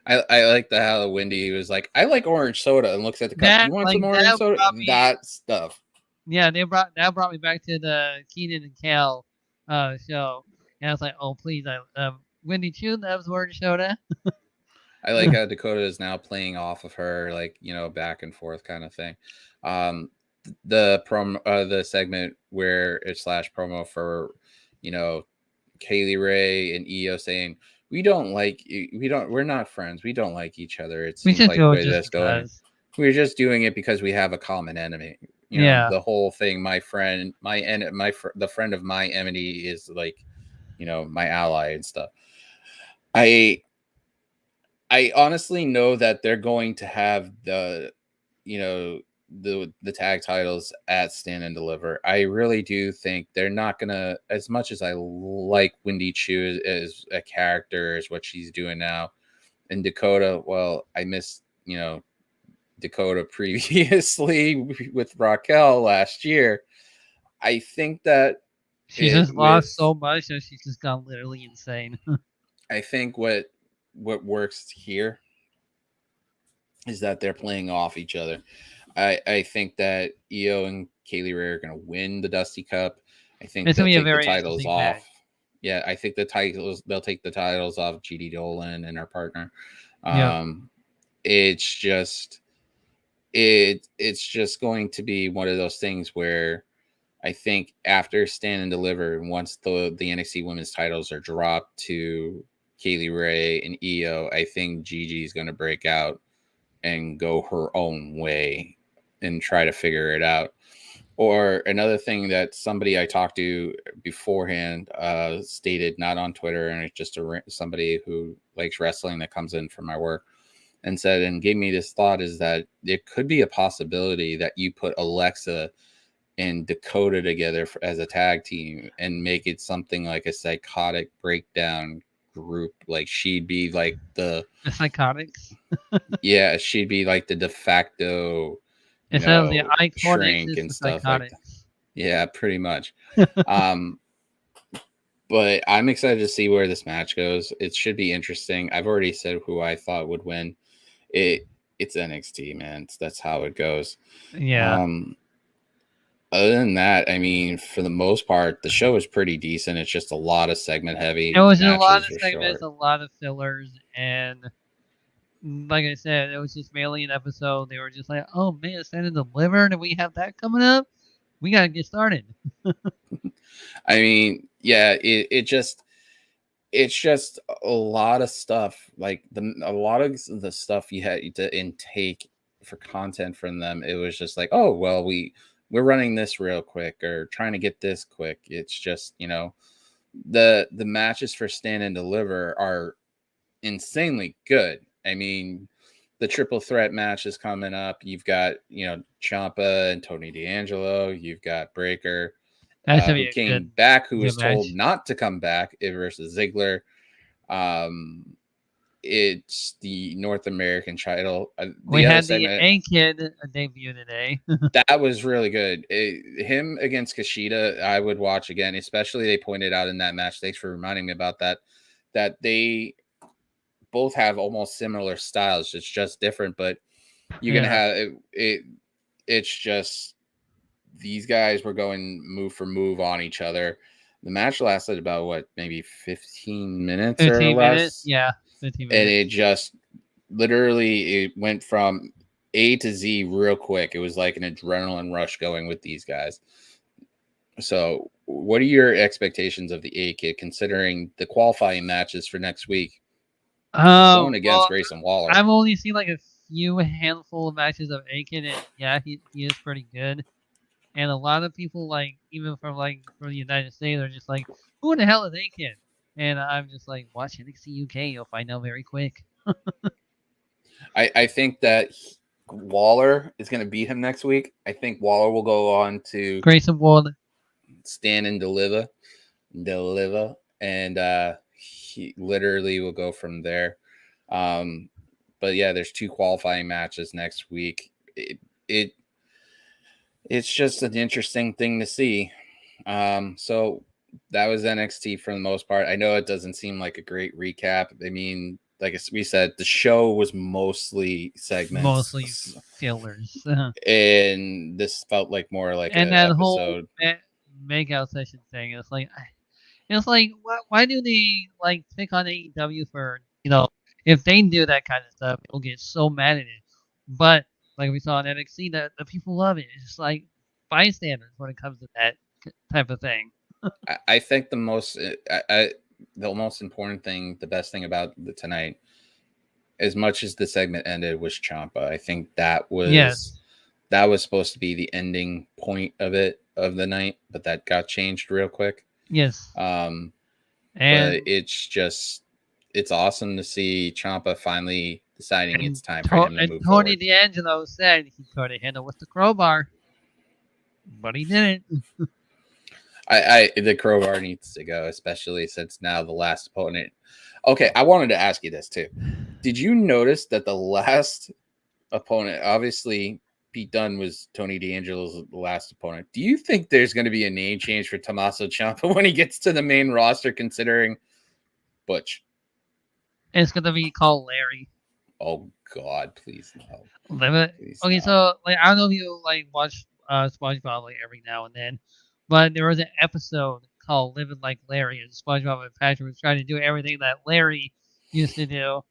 I like how Wendy was like, I like orange soda, and looks at the cup. Do you want some orange soda? That stuff.
Yeah, that brought me back to the Keenan and Kel show, and I was like, oh please, Wendy Chu loves orange soda.
I like how Dakota is now playing off of her, like, back and forth kind of thing. The segment where it's / promo for, Kaylee Ray and Io saying, we're not friends. We don't like each other. It seems like the way that's going. We're just doing it because we have a common enemy. The whole thing. The friend of my enemy is like, my ally and stuff. I honestly know that they're going to have the tag titles at Stand and Deliver. I really do think they're not gonna, as much as I like Wendy Chu as a character, as what she's doing now, and Dakota. Well, I missed Dakota previously with Raquel last year. I think that
she just lost so much that she's just gone literally insane.
I think what works here is that they're playing off each other. I think that Io and Kaylee Ray are going to win the Dusty Cup. I think they'll take the titles off. Yeah, I think they'll take the titles off GD Dolan and our partner. It's just going to be one of those things where I think after Stand and Deliver, once the NXT women's titles are dropped to Kaylee Ray and Io, I think Gigi is going to break out and go her own way and try to figure it out. Or another thing that somebody I talked to beforehand stated, not on Twitter, and it's just somebody who likes wrestling that comes in from my work, and said, and gave me this thought, is that it could be a possibility that you put Alexa and Dakota together as a tag team and make it something like a psychotic breakdown group. Like, she'd be like the
Psychotics.
Yeah, she'd be like the de facto
instead of the iconics,
shrink and stuff like that. Yeah, pretty much. But I'm excited to see where this match goes. It should be interesting. I've already said who I thought would win. It's NXT, man. That's how it goes.
Yeah.
Other than that, I mean, for the most part, the show is pretty decent. It's just a lot of segment heavy.
It was a lot of segments, a lot of fillers, and like I said, it was just mainly an episode. They were just like, "Oh man, Stand and Deliver, and we have that coming up. We gotta get started."
I mean, yeah, it's just a lot of stuff. Like a lot of the stuff you had to intake for content from them. It was just like, oh well, we're running this real quick or trying to get this quick. It's just, the matches for Stand and Deliver are insanely good. I mean, the triple threat match is coming up. You've got, Ciampa and Tony D'Angelo. You've got Breaker, who came back, who was told not to come back, versus Ziggler. It's the North American title.
We had the A-Kid debut today.
That was really good. Him against Kushida, I would watch again. Especially, they pointed out in that match. Thanks for reminding me about that that they both have almost similar styles. It's just different, but you're gonna have it. It's just these guys were going move for move on each other. The match lasted about maybe 15 minutes
15
or less.
minutes? Yeah, 15 minutes.
And it just literally it went from A to Z real quick. It was like an adrenaline rush going with these guys. So, what are your expectations of the A Kid considering the qualifying matches for next week? He's going against Grayson Waller.
I've only seen like a few handful of matches of A-Kid, and yeah, he is pretty good. And a lot of people, like, even from the United States, are just like, who the hell is A-Kid? And I'm just like, watch NXT UK, you'll find out very quick.
I think that Waller is going to beat him next week. I think Waller will go on to
Grayson Waller.
Stand and deliver, and he literally will go from there. But yeah, there's 2 qualifying matches next week. It's just an interesting thing to see. So that was NXT for the most part. I know it doesn't seem like a great recap. I mean, like we said, the show was mostly segments,
Mostly fillers.
and this felt like more like
and
an
that
episode.
whole makeout session thing, it's like why do they like pick on AEW for, if they do that kind of stuff, people get so mad at it. But like we saw in NXT, that the people love it. It's just like bystanders when it comes to that type of thing.
I think the most important thing, the best thing about tonight, as much as the segment ended, was Ciampa. I think that was supposed to be the ending point of the night, but that got changed real quick.
Yes.
And but it's awesome to see Ciampa finally deciding it's time for him to move
Tony
forward.
D'Angelo said he could have hit him with the crowbar, but he didn't.
The crowbar needs to go, especially since now the last opponent. Okay, I wanted to ask you this too. Did you notice that the last opponent, obviously Pete Dunne was Tony D'Angelo's last opponent? Do you think there's going to be a name change for Tommaso Ciampa when he gets to the main roster, considering Butch?
It's going to be called Larry.
Oh God, please no.
Please okay, no. So like I don't know if you like watch SpongeBob like every now and then, but there was an episode called Living Like Larry, and SpongeBob and Patrick was trying to do everything that Larry used to do,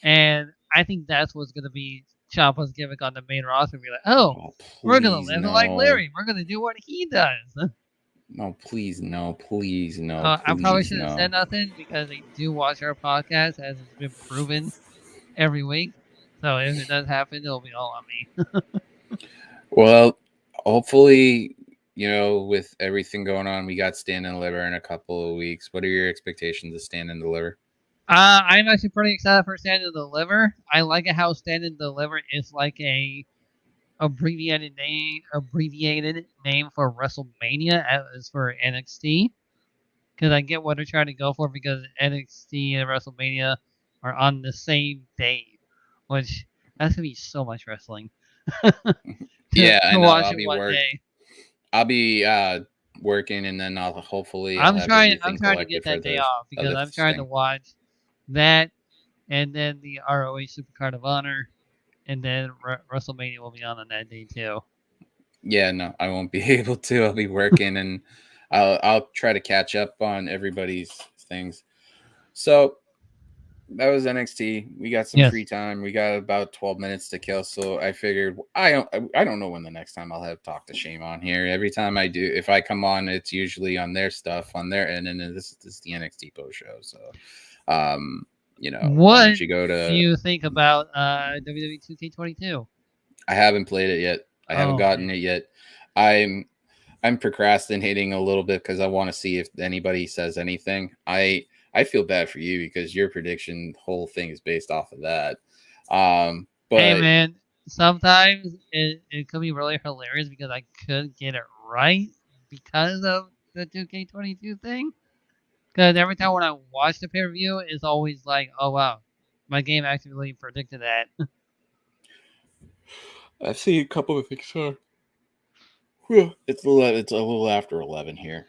and I think that's what's going to be Ciampa's gimmick on the main roster. Be like, we're going to live like Larry. We're going to do what he does.
No, please, no, please, no.
I probably shouldn't have said nothing because they do watch our podcast, as it's been proven every week. So if it does happen, it'll be all on me.
Well, hopefully, with everything going on, we got Stand and Deliver in a couple of weeks. What are your expectations of Stand and Deliver?
I'm actually pretty excited for Stand and Deliver. I like it how Stand and Deliver is like a abbreviated name for WrestleMania as for NXT. Because I get what they're trying to go for, because NXT and WrestleMania are on the same day, which that's gonna be so much wrestling.
Yeah, I know.
I'll be
working, and then I'll hopefully.
I'm trying to get that day off because I'm trying to watch that, and then the ROH Supercard of Honor, and then WrestleMania will be on that day too.
Yeah, no, I won't be able to. I'll be working, and I'll try to catch up on everybody's things. So that was NXT. We got some free time. We got about 12 minutes to kill. So I figured I don't know when the next time I'll have Talk to Shame on here. Every time I do, if I come on, it's usually on their stuff on their end, and then this is the NXT post show. So
what
you go to,
do you think about WWE 2K22?
I haven't played it yet. I haven't gotten it yet. I'm procrastinating a little bit because I want to see if anybody says anything. I feel bad for you because your prediction whole thing is based off of that. But
hey man, sometimes it could be really hilarious because I could get it right because of the 2K22 thing. Because every time when I watch the pay-per-view, it's always like, oh wow, my game actually predicted that.
I see a couple of things. It's a little after 11 here.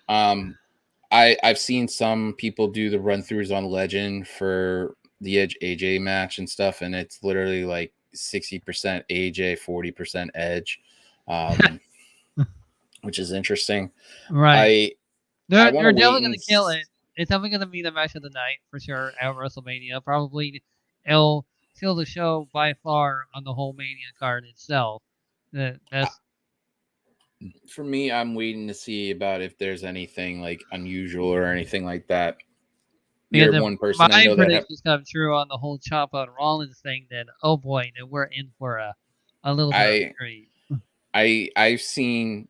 I've seen some people do the run throughs on Legend for the Edge AJ match and stuff, and it's literally like 60% AJ, 40% Edge, which is interesting.
Right.
I
They're
want to wait
definitely
and
gonna kill it. It's definitely gonna be the match of the night for sure at WrestleMania. Probably it'll steal the show by far on the whole Mania card itself. That's
for me, I'm waiting to see about if there's anything like unusual or anything like that.
because
You're
if
one person I
my
know that have,
predictions come true on the whole Chop Out Rollins thing, then oh boy, then we're in for a little bit of a treat.
I've seen,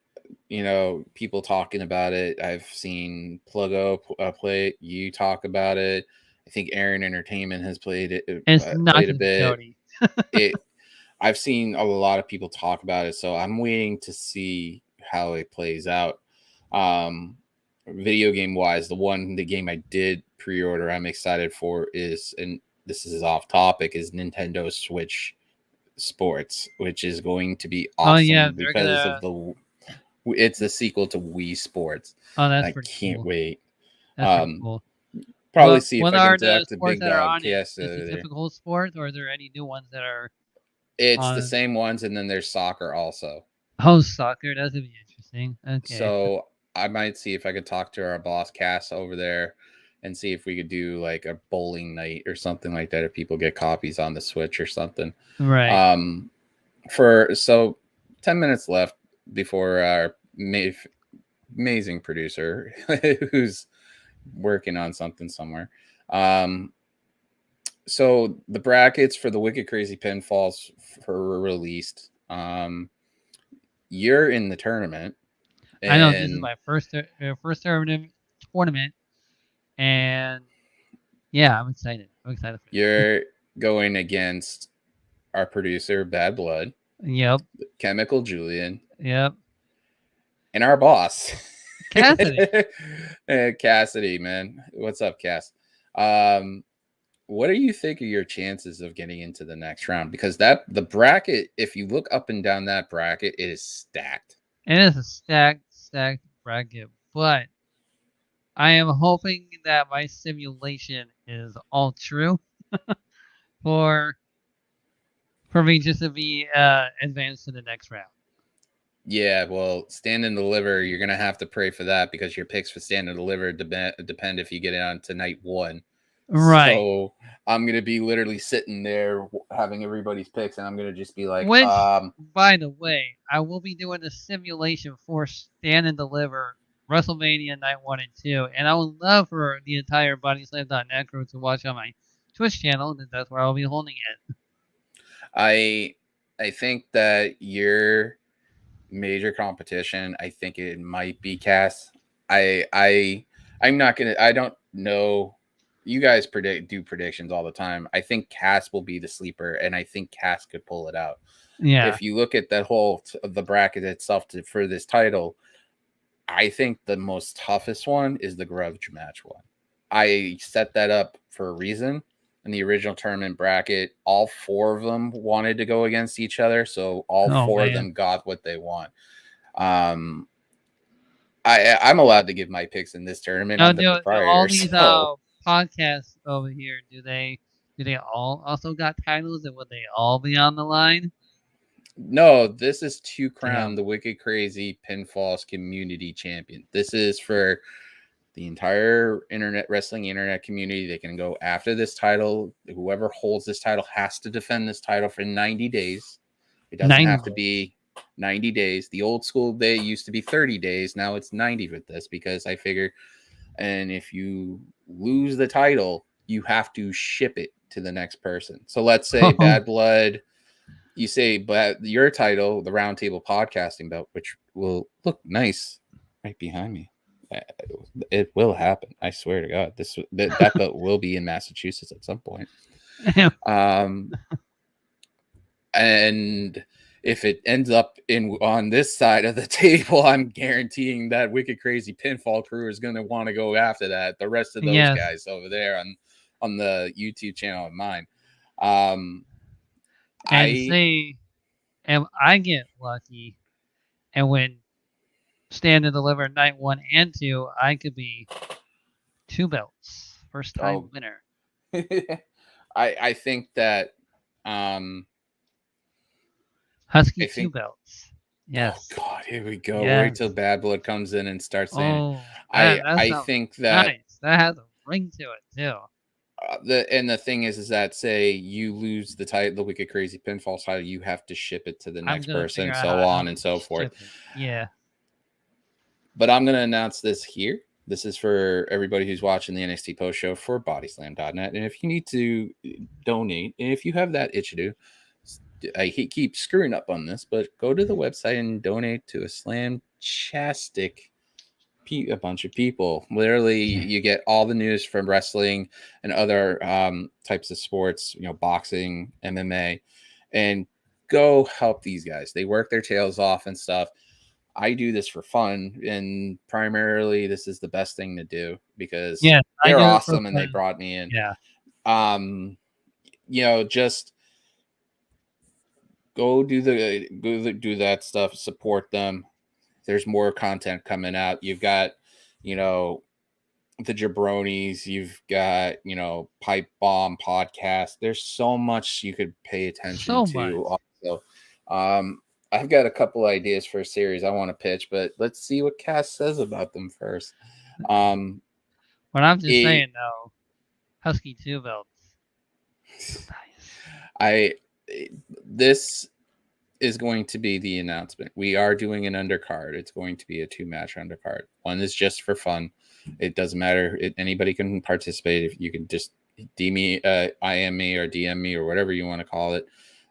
people talking about it. I've seen Pluggo play it. You talk about it. I think Aaron Entertainment has played it,
It's not
played a
gonna be
bit.
Cody.
I've seen a lot of people talk about it, so I'm waiting to see how it plays out. Video game wise, the game I did pre-order, I'm excited for is, and this is off topic, is Nintendo Switch Sports, which is going to be
Oh yeah,
awesome
they're
because
gonna.
of it's the sequel to Wii Sports.
Oh, that's
I
pretty
can't
cool.
wait.
That's pretty cool.
Probably see if
What
I can
are the
talk to
sports
Big
that are
Dog
on it?
KS
Just the
over there.
typical sports, or are there any new ones that are
It's the
on?
same ones, and then there's soccer also.
Oh, soccer. That's gonna be interesting. Okay.
So I might see if I could talk to our boss Cass over there and see if we could do like a bowling night or something like that if people get copies on the Switch or something.
Right.
So 10 minutes left before our amazing producer who's working on something somewhere. So the brackets for the Wicked Crazy Pinfalls were released. You're in the tournament.
I know this is
And
my first tournament, and yeah, I'm excited. I'm excited for this.
you're going against our producer, Bad Blood,
Yep.
Chemical Julian,
Yep.
and our boss,
Cassidy.
Cassidy, man. What's up, Cass? What do you think of your chances of getting into the next round? Because the bracket, if you look up and down that bracket, it is stacked.
It is a stacked bracket, but I am hoping that my simulation is all true for me just to be advanced to the next round.
Yeah, well, Stand and Deliver, you're gonna have to pray for that because your picks for Stand and Deliver depend if you get it on to night one.
Right.
So I'm gonna be literally sitting there having everybody's picks, and I'm gonna just be like,
Which, by the way, I will be doing a simulation for Stand and Deliver WrestleMania Night 1 and 2, and I would love for the entire BodySlam.net crew to watch on my Twitch channel, and that's where I'll be holding it.
I think that your major competition, I think it might be Cass. I'm not gonna. I don't know. You guys do predictions all the time. I think Cass will be the sleeper, and I think Cass could pull it out.
Yeah.
If you look at that whole the bracket itself for this title, I think the most toughest one is the grudge match one. I set that up for a reason. In the original tournament bracket, all four of them wanted to go against each other, so all four of them got what they want. I'm allowed to give my picks in this tournament. I'm the proprietor.
All these podcasts over here, do they all also got titles, and would they all be on the line?
No, this is to crown the Wicked Crazy Pinfalls Community Champion. This is for the entire wrestling internet community. They can go after this title. Whoever holds this title has to defend this title for 90 days. It doesn't have to be 90 days. The old school day used to be 30 days. Now it's 90 with this because I figure, and if you lose the title, you have to ship it to the next person. So let's say Bad Blood, you say, but your title, the Roundtable Podcasting belt, which will look nice right behind me. It will happen. I swear to God, that belt will be in Massachusetts at some point. And if it ends up on this side of the table, I'm guaranteeing that Wicked Crazy Pinfall crew is going to want to go after that. The rest of those guys over there on the YouTube channel of mine.
Say, if I get lucky, and when Stand and Deliver Night 1 and 2, I could be 2 belts. First time winner.
I think that
Husky
I
2
think
belts. Yes.
Oh God, here we go.
Yes.
Wait till Bad Blood comes in and starts saying it.
Oh, that
I
sounds
think that
nice. That has a ring to it too.
the thing is that say you lose the Wicked Crazy Pinfall title, you have to ship it to the next person, so on and so forth.
Yeah.
But I'm going to announce this here. This is for everybody who's watching the NXT post show for bodyslam.net. And if you need to donate, and if you have that itch to do, I keep screwing up on this, but go to the website and donate to a Slamtastic a bunch of people. Literally, you get all the news from wrestling and other types of sports, boxing, MMA, and go help these guys. They work their tails off and stuff. I do this for fun, and primarily this is the best thing to do because they're awesome and they brought me in.
Yeah.
Just go do that stuff, support them. There's more content coming out. You've got, the Jabronis, you've got, Pipe Bomb podcast. There's so much you could pay attention to. Also, I've got a couple ideas for a series I want to pitch, but let's see what Cass says about them first.
But I'm just saying though, Husky 2 belts.
Nice. This is going to be the announcement. We are doing an undercard. It's going to be a 2-match undercard. One is just for fun. It doesn't matter. Anybody can participate. If you can just IM me or DM me or whatever you want to call it.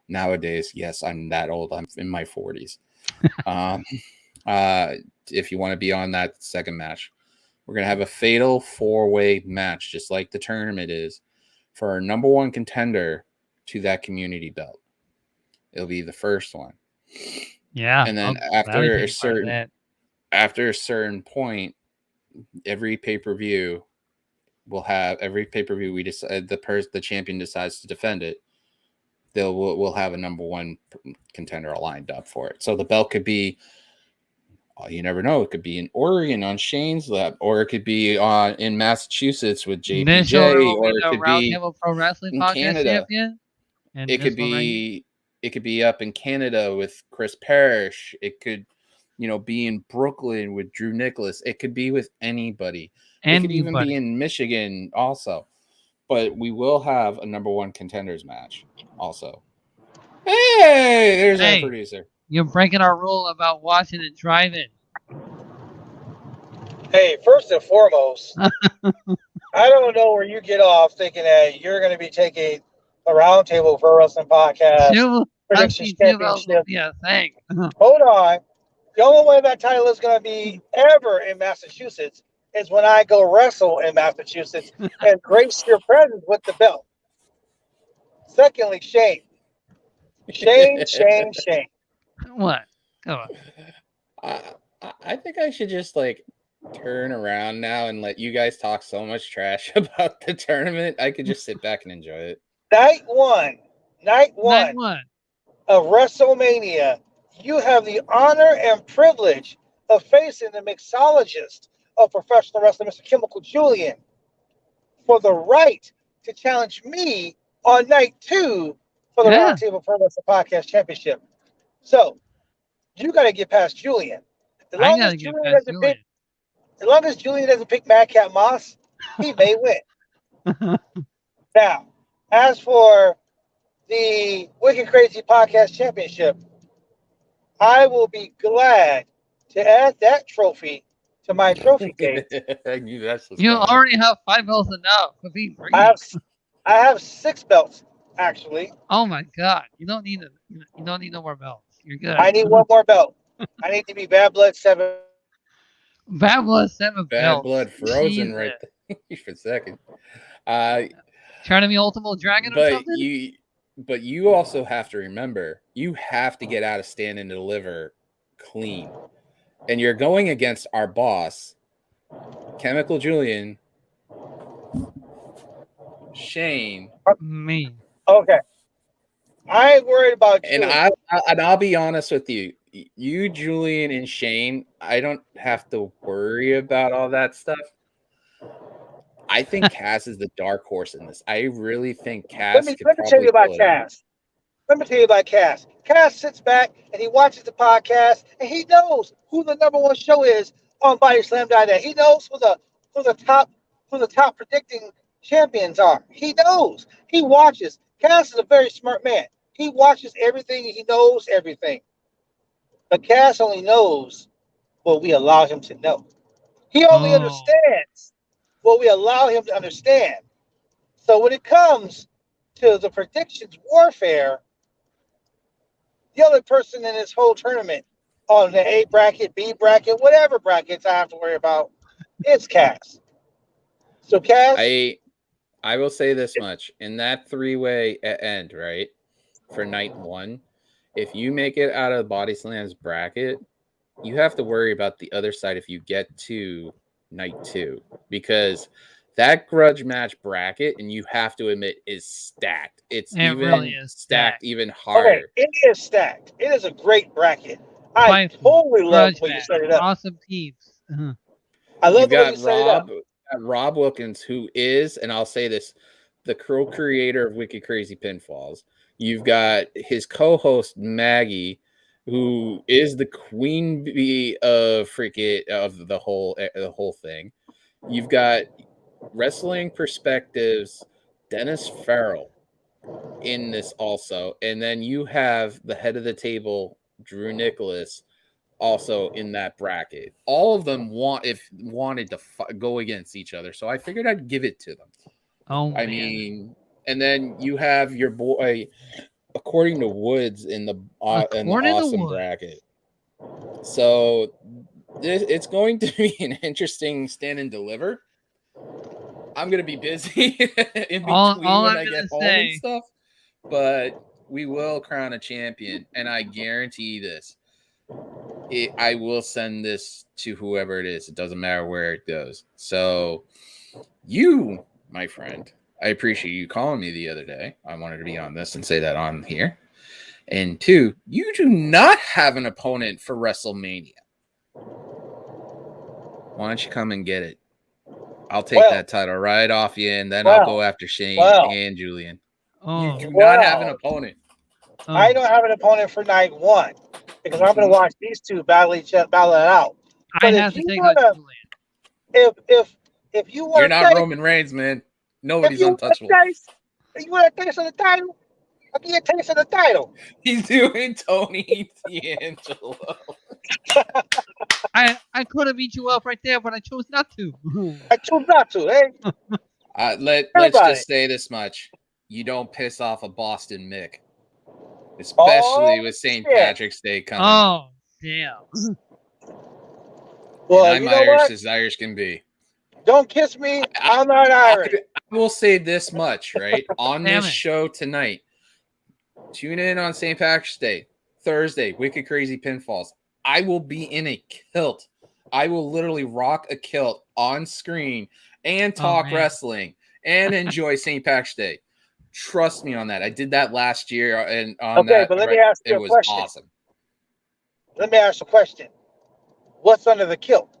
Nowadays, yes, I'm that old. I'm in my 40s. If you want to be on that second match, we're going to have a fatal 4-way match, just like the tournament is, for our number 1 contender to that community belt. It'll be the first one.
Yeah.
And then after a certain point, every pay-per-view we decide the champion decides to defend it. We'll have a number 1 contender lined up for it. So the belt could be, you never know. It could be in Oregon on Shane's lap, or it could be in Massachusetts with JPJ, or it could be
Pro Wrestling
in
Podcast
Canada.
Champion. And
It could be up in Canada with Chris Parrish. It could, be in Brooklyn with Drew Nicholas. It could be with anybody. It could even be in Michigan also. But we will have a number 1 contenders match also. Hey, there's our producer.
You're breaking our rule about watching and driving.
Hey, first and foremost, I don't know where you get off thinking that you're going to be taking a roundtable for a wrestling podcast. Predictions championship.
Yeah, thanks.
Hold on. The only way that title is going to be ever in Massachusetts is when I go wrestle in Massachusetts and grace your presence with the belt. Secondly, Shane. Shane.
What? Come on.
I think I should just turn around now and let you guys talk so much trash about the tournament. I could just sit back and enjoy it.
Night one of WrestleMania, you have the honor and privilege of facing the mixologist of professional wrestling, Mr. Chemical Julian, for the right to challenge me on night 2 for the Roundtable Pro Wrestling Podcast Championship. So, you got to get past Julian. As long as Julian doesn't pick Madcap Moss, he may win. Now, as for the Wicked Crazy Podcast Championship, I will be glad to add that trophy to my trophy case.
I knew that's
you already have 5 belts enough.
I have 6 belts, actually.
Oh my God! You don't need no more belts. You're good.
I need 1 more belt. I need to be Bad Blood 7.
Bad Blood 7
Bad Blood frozen right there for a second.
Trying to be Ultimate Dragon or something?
But you also have to remember, you have to get out of Stand and Deliver clean. And you're going against our boss, Chemical Julian, Shane.
Me.
Okay. I ain't worried about you.
And I'll be honest with you. You, Julian, and Shane, I don't have to worry about all that stuff. I think Cass is the dark horse in this. I really think
Let
Cass
me
could
let me tell
probably
you about
pull it off.
Cass. Let me tell you about Cass. Cass sits back and he watches the podcast, and he knows who the number one show is on Body Slam Dynamite. He knows who the top predicting champions are. He knows. He watches. Cass is a very smart man. He watches everything. He knows everything. But Cass only knows what we allow him to know. He only
Oh,
understands what we allow him to understand. So when it comes to the predictions warfare, the other person in this whole tournament on the A bracket, B bracket, whatever brackets I have to worry about, it's Cass. So Cass,
I will say this much. In that 3-way end, right, for night 1, if you make it out of Body Slam's bracket, you have to worry about the other side if you get to night 2, because that grudge match bracket, and you have to admit, is stacked. It's
it
even
really is
stacked even
okay,
harder.
it is stacked. It is a great bracket. I
By
totally love
grudge
the way you
match.
set it up.
Awesome peeps.
I love
You've
the way you
got
set it up.
Rob Wilkins, who is, and I'll say this, the co-creator of Wicked Crazy Pinfalls. You've got his co-host Maggie, who is the queen bee of the whole thing. You've got Wrestling Perspectives Dennis Farrell in this also, and then you have the head of the table Drew Nicholas also in that bracket. All of them wanted to go against each other, so I figured I'd give it to them.
Oh,
I
man.
mean, and then you have your boy, according to Woods, in the
According to
awesome
Wood.
bracket. So it's going to be an interesting stand and deliver. I'm gonna be busy in between
All
when
I'm
I get
gonna
home and
say-
stuff, but we will crown a champion, and I guarantee this. I will send this to whoever it is. It doesn't matter where it goes. So you, my friend, I appreciate you calling me the other day. I wanted to be on this and say that on here. And 2, you do not have an opponent for WrestleMania. Why don't you come and get it? I'll take that title right off you, and then I'll go after Shane and Julian. You do not have an opponent.
I don't have an opponent for night 1 because I'm going to watch these two battle it out.
I
But
have to take on Julian.
if you want
You're
to
not Roman Reigns, man. Nobody's untouchable.
You want a taste of the title? I'll give you a taste of the title.
He's doing Tony D'Angelo.
I could have beat you up right there, but I chose not to.
I chose not to, eh?
Let's just say this much. You don't piss off a Boston Mick. Especially with St. Patrick's Day coming.
Oh, damn.
Well,
and I'm Irish as Irish can be.
Don't kiss me. I'm not Irish.
I will say this much, right? On this show tonight, tune in on St. Patrick's Day, Thursday, Wicked Crazy Pinfalls. I will be in a kilt. I will literally rock a kilt on screen and talk wrestling and enjoy St. Patrick's Day. Trust me on that. I did that last year, and on that,
but let me ask you a question.
Awesome.
Let me ask you a question. What's under the kilt?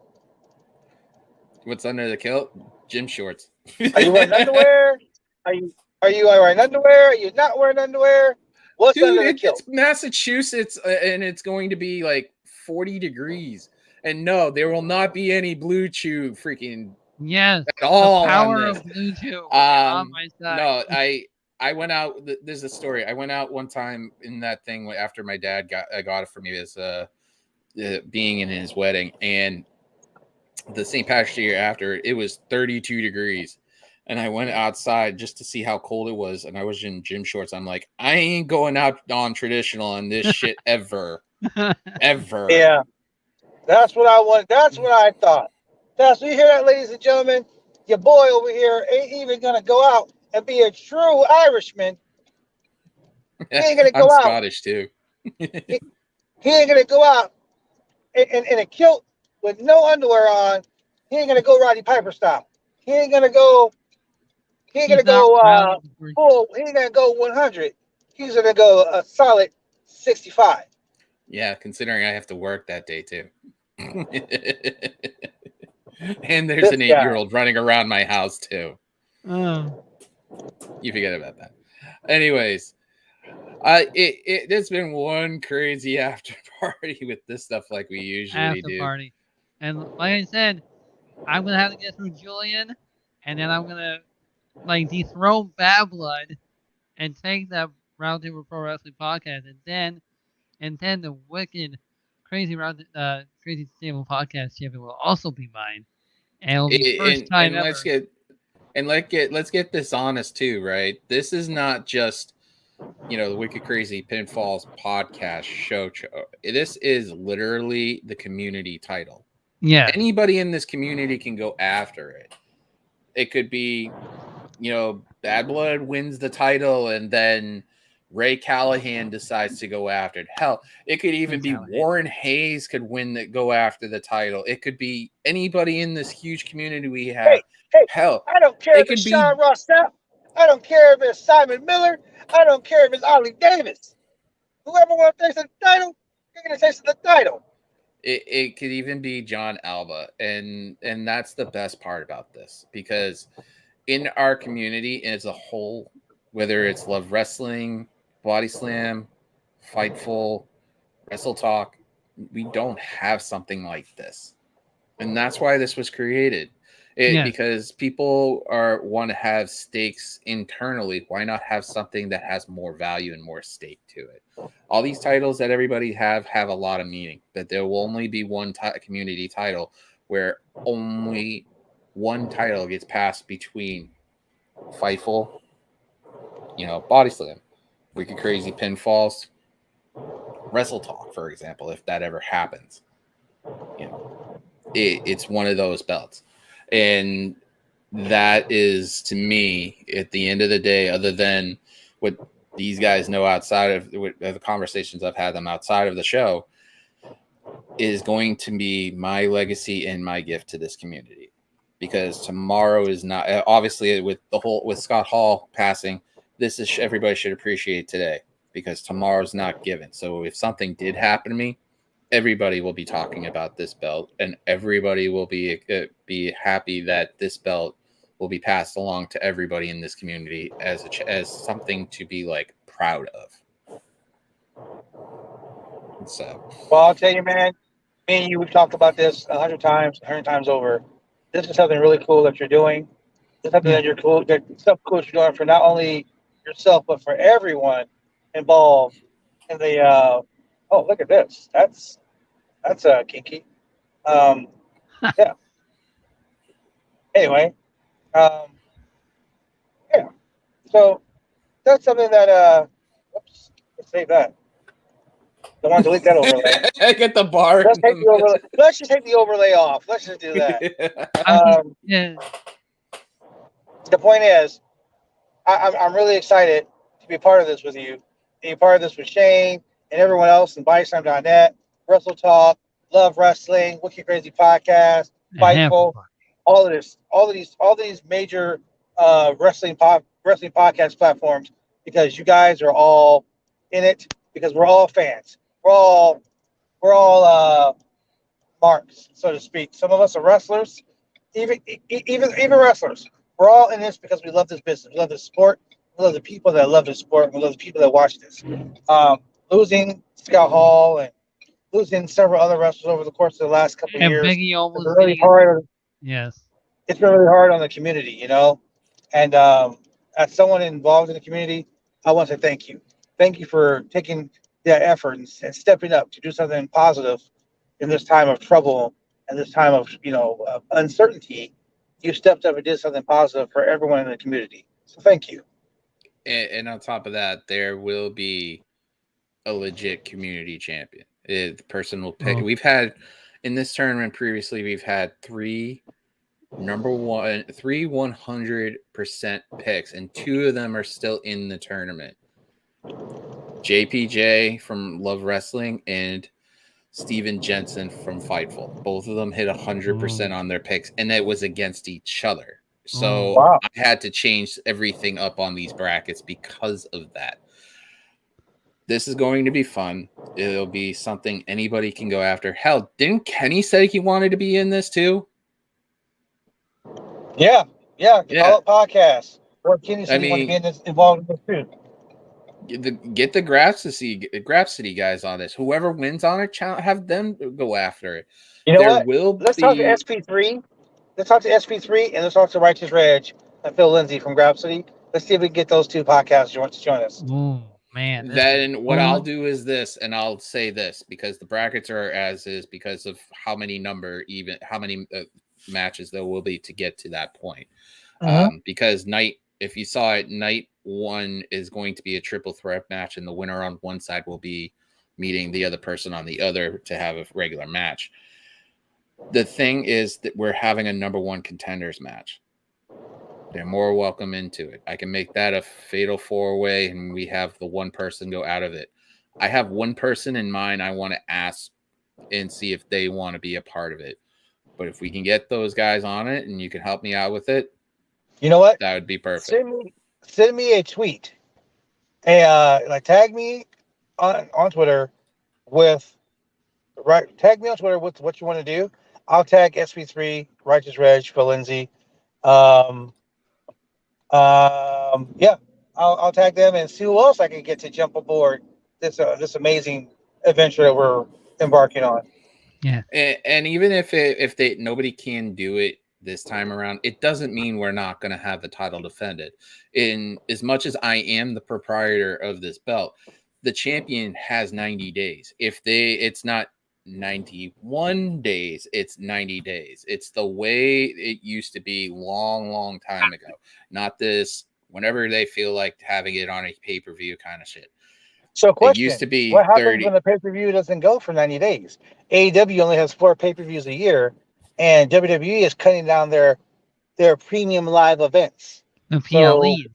What's under the kilt? Gym shorts.
Are you wearing underwear? Are you wearing underwear? Are you not wearing underwear? What's under the kilt?
It's Massachusetts, and it's going to be like 40 degrees. And no, there will not be any Blue Chew freaking
at
all.
The power
on this.
of Blue Chew on my side.
No, I went out. There's a story. I went out one time in that thing after my dad got it for me as being in his wedding, and the St. Patrick's Day year after, it was 32 degrees, and I went outside just to see how cold it was, and I was in gym shorts. I'm like, I ain't going out on traditional on this shit ever.
Yeah, that's what I want. That's what I thought. You hear that, ladies and gentlemen? Your boy over here ain't even gonna go out and be a true Irishman. He ain't gonna go
I'm
out.
Scottish too.
he ain't gonna go out in a kilt with no underwear on. He ain't gonna go Roddy Piper style. He ain't gonna go full. He ain't gonna go 100. He's gonna go a solid 65.
Yeah, considering I have to work that day too. And there's an 8-year-old running around my house too.
Oh.
You forget about that. Anyways, there's been one crazy after party with this stuff like we usually
After
do.
party. And like I said, I'm gonna have to get through Julian, and then I'm gonna like dethrone Bad Blood and take that Roundtable Pro Wrestling podcast, and then the wicked crazy stable podcast champion will also be mine. And it'll be first time ever.
Let's get this honest too, right? This is not just the Wicked Crazy Pinfalls podcast show. This is literally the community title.
Yeah.
Anybody in this community can go after it. It could be, Bad Blood wins the title and then Ray Callahan decides to go after it. Hell, it could even be Warren Hayes could go after the title. It could be anybody in this huge community we have.
Hey,
hell,
I don't care if it's Sean Ross Sapp. I don't care if it's Simon Miller. I don't care if it's Ollie Davis. Whoever wants to taste the title, you're going to taste the title.
It could even be John Alba, and that's the best part about this, because in our community as a whole, whether it's Love Wrestling, Body Slam, Fightful, Wrestle Talk, we don't have something like this, and that's why this was created. Because people want to have stakes internally. Why not have something that has more value and more stake to it? All these titles that everybody have a lot of meaning. That there will only be one community title where only one title gets passed between Fightful, Body Slam, Wicked Crazy Pinfalls, Wrestle Talk, for example. If that ever happens, it's one of those belts. And that is, to me, at the end of the day, other than what these guys know outside of the conversations I've had them outside of the show, is going to be my legacy and my gift to this community. Because tomorrow is not, obviously with Scott Hall passing, this is, everybody should appreciate today, because tomorrow's not given. So if something did happen to me, everybody will be talking about this belt, and everybody will be happy that this belt will be passed along to everybody in this community as something to be like proud of. So,
well, I'll tell you, man, me and you, we've talked about this 100 times over. This is something really cool that you're doing. This is something that you're cool you're doing for not only yourself but for everyone involved in the. Oh, look at this. That's kinky. Yeah. Anyway, yeah. So that's something that oops, let's save that. Don't want to delete that overlay.
I get the bar.
Let's just take the overlay off. Let's just do that. The point is, I'm really excited to be part of this with you. Be part of this with Shane and everyone else in BodySlam.net, Wrestle Talk, Love Wrestling, Wicked Crazy Podcast, Fightful, all of these major wrestling podcast platforms, because you guys are all in it, because we're all fans. We're all marks, so to speak. Some of us are wrestlers, even wrestlers. We're all in this because we love this business. We love this sport. We love the people that love this sport. We love the people that watch this. Losing Scott Hall and losing several other wrestlers over the course of the last couple of years.
Biggie almost
it's really hard.
Yes.
It's been really hard on the community, And as someone involved in the community, I want to say thank you. Thank you for taking that effort and stepping up to do something positive in this time of trouble and this time of uncertainty. You stepped up and did something positive for everyone in the community. So thank you.
And on top of that, there will be a legit community champion. The person will pick. We've had in this tournament previously, we've had three 100% picks, and 2 of them are still in the tournament. JPJ from Love Wrestling and Steven Jensen from Fightful. Both of them hit 100% on their picks, and it was against each other. So I had to change everything up on these brackets because of that. This is going to be fun. It'll be something anybody can go after. Hell, didn't Kenny say he wanted to be in this too?
Yeah, yeah.
Yeah.
Call it podcasts. Or Kenny
I
said he want to be
mean,
involved in this too.
get the Grapsity guys on this. Whoever wins on it, have them go after it.
You know
There
what?
will
Let's talk to
be
SP3. Let's talk to SP3 and let's talk to Righteous Reg and Phil Lindsay from Grab City. Let's see if we can get those two podcasts to join us.
Ooh, man.
then what I'll do is this, and I'll say this because the brackets are as is because of how many matches there will be to get to that point. Because if you saw it, night one is going to be a triple threat match, and the winner on one side will be meeting the other person on the other to have a regular match. The thing is that we're having a number one contenders match. They're more welcome into it. I can make that a fatal 4-way, and we have the one person go out of it. I have one person in mind I want to ask and see if they want to be a part of it. But if we can get those guys on it and you can help me out with it,
you know what?
that would be perfect.
Send me a tweet. Tag me on Twitter with tag me on Twitter with what you want to do. I'll tag SP3, Righteous Reg, Phil Lindsay. Yeah, I'll tag them and see who else I can get to jump aboard this amazing adventure that we're embarking on.
Yeah,
and even if nobody can do it this time around, it doesn't mean we're not going to have the title defended. In as much as I am the proprietor of this belt, the champion has 90 days. It's not 91 days, it's 90 days. It's the way it used to be long time ago. Not this whenever they feel like having it on a pay-per-view kind of shit.
So, question:
It used to be
what happens
30
when the pay-per-view doesn't go for 90 days? AEW only has 4 pay-per-views a year, and WWE is cutting down their premium live events.
the
So,
PLEs.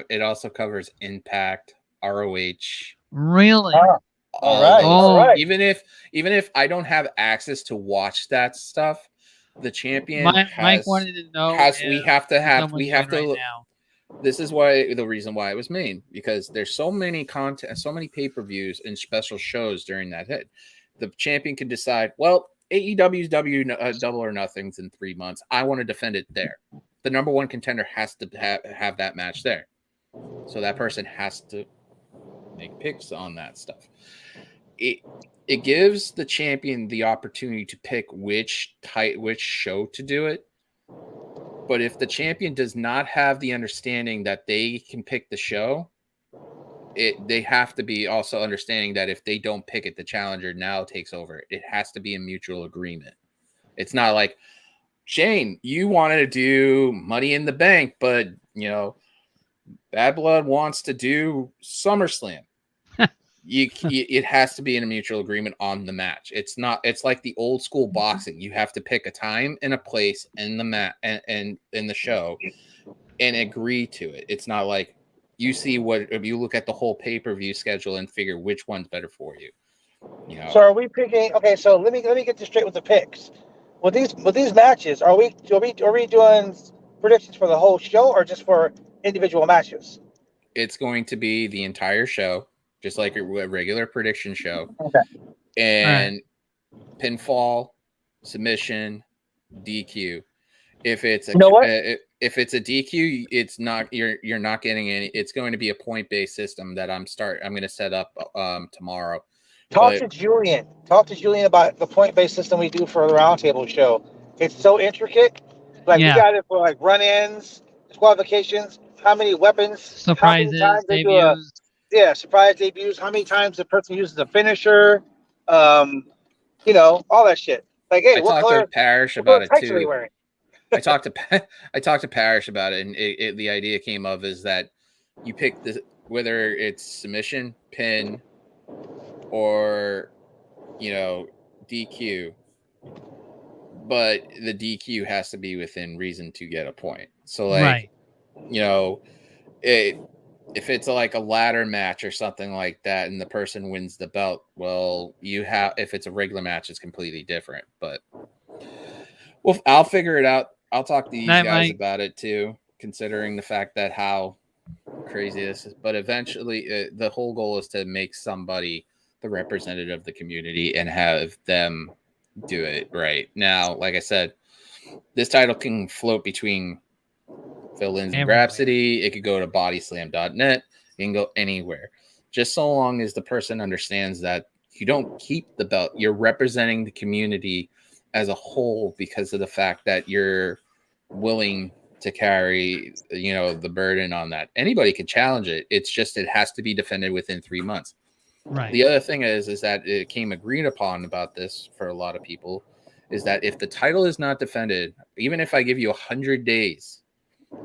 it also covers Impact, ROH.
Really?
All right.
Even if I don't have access to watch that stuff, the champion
Mike wanted to know.
we have to
now.
This is why the reason why it was made, because there's so many content, so many pay-per-views and special shows during that hit. The champion can decide, well, AEW's Double or Nothing's in 3 months. I want to defend it there. The number one contender has to have that match there. So that person has to make picks on that stuff. It gives the champion the opportunity to pick which show to do it. But if the champion does not have the understanding that they can pick the show, they have to be also understanding that if they don't pick it, the challenger now takes over. It has to be a mutual agreement. It's not like, Shane, you wanted to do Money in the Bank, but Bad Blood wants to do SummerSlam. It has to be in a mutual agreement on the match. It's like the old school boxing. You have to pick a time and a place in the mat and in the show and agree to it. It's not like you see if you look at the whole pay-per-view schedule and figure which one's better for you.
So are we picking? Okay, so let me get this straight with the picks. With these matches, are we doing predictions for the whole show or just for individual matches?
It's going to be the entire show, just like a regular prediction show.
Okay.
And pinfall, submission, DQ. If it's a DQ, it's not you're not getting any. It's going to be a point-based system that I'm going to set up tomorrow.
Talk to Julian about the point-based system we do for the roundtable show. It's so intricate. We got it for like run-ins, disqualifications, how many weapons,
surprises, debuts.
Surprise debuts. How many times the person uses a finisher, all that shit. Like, hey, what color?
Parrish about it too.
Are they wearing?
I talked to Parrish about it, and the idea came of is that you pick whether it's submission, pin, or DQ, but the DQ has to be within reason to get a point. So if it's like a ladder match or something like that and the person wins the belt, well, if it's a regular match, it's completely different. But I'll figure it out. I'll talk to these guys about it too, considering the fact that how crazy this is. But eventually, the whole goal is to make somebody the representative of the community and have them do it right. Now, like I said, This title can float between Phil Lindsay and
Everywhere.
Grapsody. It could go to bodyslam.net. It can go anywhere. Just so long as the person understands that you don't keep the belt. You're representing the community as a whole because of the fact that you're willing to carry, the burden on that. Anybody can challenge it. It's just it has to be defended within 3 months.
Right.
The other thing is that it came agreed upon about this for a lot of people is that if the title is not defended, even if I give you 100 days,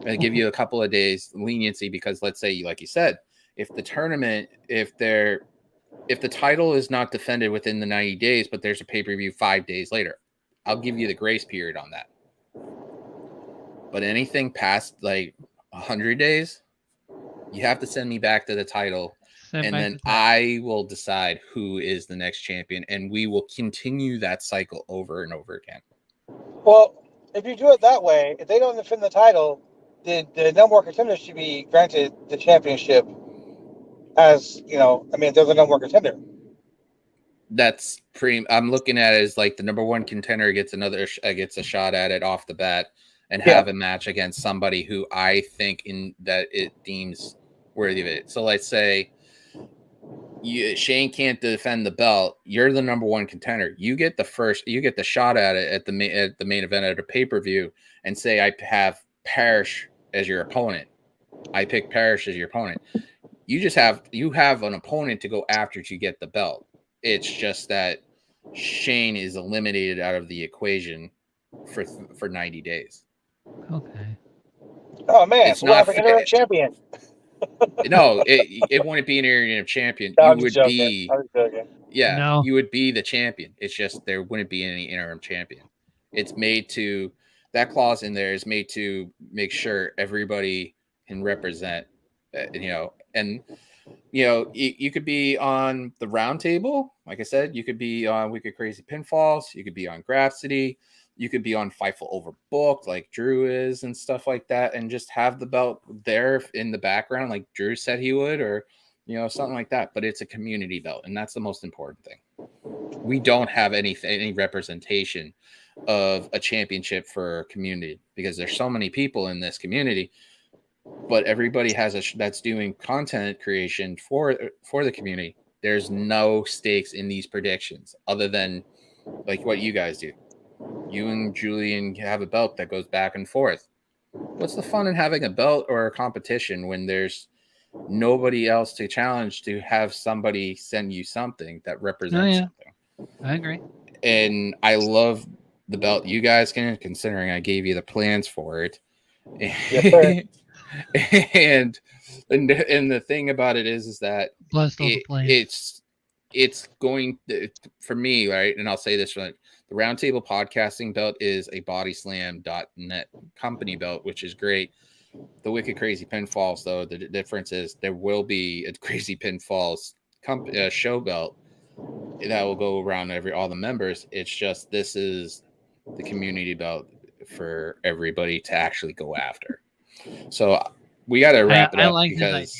I give you a couple of days leniency because let's say, like you said, if the tournament, if the title is not defended within the 90 days, but there's a pay-per-view 5 days later, I'll give you the grace period on that. But anything past like 100 days, you have to send me back to the title. And then I will decide who is the next champion, and we will continue that cycle over and over again.
Well, if you do it that way, if they don't defend the title, the number one contender should be granted the championship as, they're the number one contender.
That's I'm looking at it as like the number one contender gets a shot at it off the bat and have a match against somebody who I think that it deems worthy of it. So let's say Shane can't defend the belt. You're the number one contender. You get the shot at it at the main event at a pay-per-view and say, I have Parrish as your opponent. I pick Parrish as your opponent. You have an opponent to go after to get the belt. It's just that Shane is eliminated out of the equation for 90 days.
Okay.
Oh man,
it's
we'll have an interim champion.
No, it wouldn't be an interim champion.
No,
You would be. Yeah,
No.
You would be the champion. It's just there wouldn't be any interim champion. It's made to that clause in there is made to make sure everybody can represent. And you could be on the round table. Like I said, you could be on Wicked Crazy Pinfalls. You could be on Grapsody. You could be on Fightful Overbooked like Drew is and stuff like that. And just have the belt there in the background like Drew said he would or, something like that. But it's a community belt. And that's the most important thing. We don't have any representation of a championship for a community because there's so many people in this community. But everybody that's doing content creation for the community. There's no stakes in these predictions other than like what you guys do. You and Julian have a belt that goes back and forth. What's the fun in having a belt or a competition when there's nobody else to challenge to have somebody send you something that represents something?
I agree.
And I love the belt you guys can, considering I gave you the plans for it.
Yes, sir.
and the thing about it is that it's going to, for me, right? And I'll say this right. The Roundtable Podcasting belt is a bodyslam.net company belt, which is great. The Wicked Crazy Pinfalls, though, the difference is there will be a Crazy Pinfalls show belt that will go around all the members. It's just this is the community belt for everybody to actually go after. So we got to wrap it up because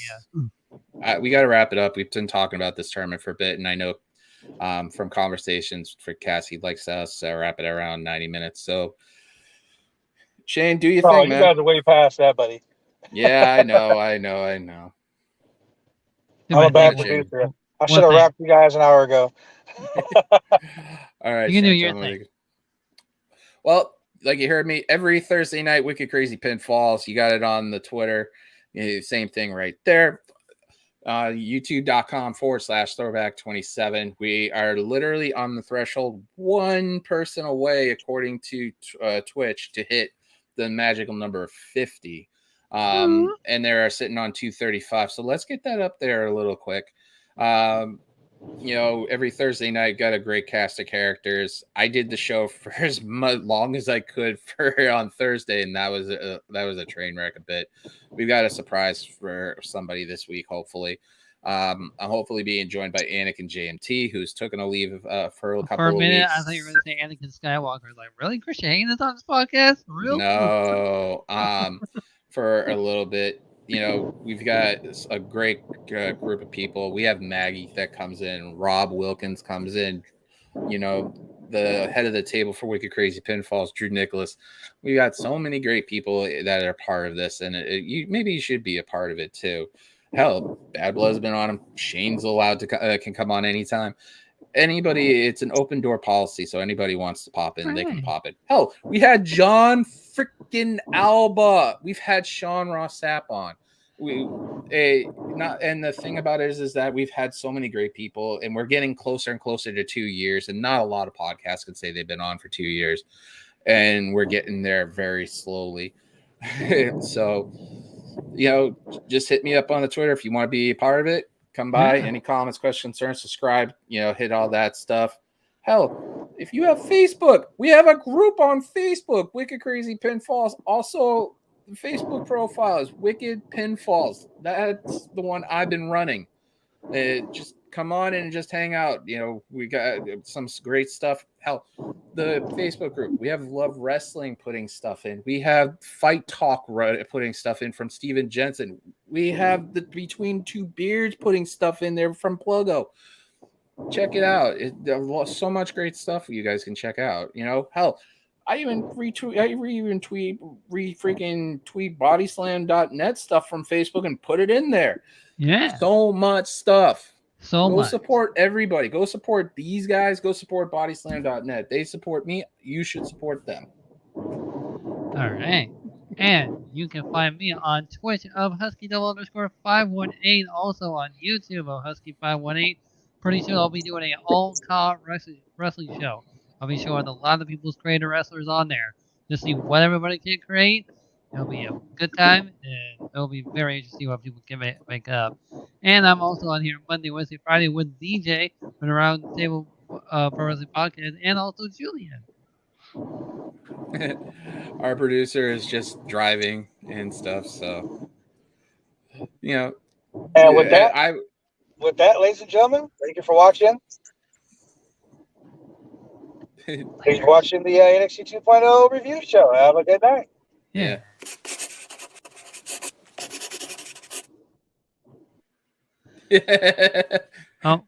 we got to wrap it up. We've been talking about this tournament for a bit, and I know from conversations for Cassie likes us to wrap it around 90 minutes. So Shane, do your thing, man.
You guys are way past that, buddy.
Yeah, I know.
I'm a bad producer. I should have wrapped you guys an hour ago.
All right.
You can do your thing.
Well, like you heard me, every Thursday night, Wicked Crazy Pinfalls. You got it on the Twitter. Same thing right there. YouTube.com/throwback27. We are literally on the threshold, one person away, according to Twitch, to hit the magical number of 50. And they're sitting on 235. So let's get that up there a little quick. Every Thursday night, got a great cast of characters. I did the show for as long as I could on Thursday, and that was a train wreck a bit. We've got a surprise for somebody this week, hopefully. I'm hopefully being joined by Anakin JMT, who's taken a leave for a couple of weeks. For a minute,
I thought you were going to say Anakin Skywalker. I was like, really? Christian Hagan is on this podcast? Real?
No. For a little bit. We've got a great group of people. We have Maggie that comes in. Rob Wilkins comes in. the head of the table for Wicked Crazy Pinfalls, Drew Nicholas. We got so many great people that are part of this, and maybe you should be a part of it too. Hell, Bad Blood's been on him. Shane's allowed to can come on anytime. Anybody, it's an open door policy, so anybody wants to pop in, they can pop in. Hell, we had John freaking Alba. We've had Sean Ross Sapp on. And the thing about it is that we've had so many great people, and we're getting closer and closer to 2 years, and not a lot of podcasts can say they've been on for 2 years, and we're getting there very slowly. So, just hit me up on the Twitter if you want to be a part of it. Come by. Any comments, questions, concerns, subscribe, hit all that stuff. Hell, if you have Facebook, we have a group on Facebook, Wicked Crazy Pinfalls. Also, the Facebook profile is Wicked Pinfalls. That's the one I've been running. Just come on and just hang out. We got some great stuff. Hell, the Facebook group, we have Love Wrestling putting stuff in. We have Fight Talk putting stuff in from Steven Jensen. We have the Between Two Beards putting stuff in there from Pluggo. Check it out. There's so much great stuff you guys can check out. Hell, I even tweet bodyslam.net stuff from Facebook and put it in there.
Yeah.
So much stuff.
Go
support everybody. Go support these guys. Go support bodyslam.net. They support me. You should support them.
All right. And you can find me on Twitch of Husky_518. Also on YouTube of Husky518. Pretty soon I'll be doing an all-call wrestling show. I'll be showing a lot of people's creator wrestlers on there to see what everybody can create. It'll be a good time, and it'll be very interesting to see what people can make up. And I'm also on here Monday, Wednesday, Friday with DJ from Around the Table Pro Wrestling Podcast, and also Julian.
Our producer is just driving and stuff, so
And with that, ladies and gentlemen, thank you for watching. Thanks for watching the NXT 2.0 review show. Have a good night.
Yeah. Oh.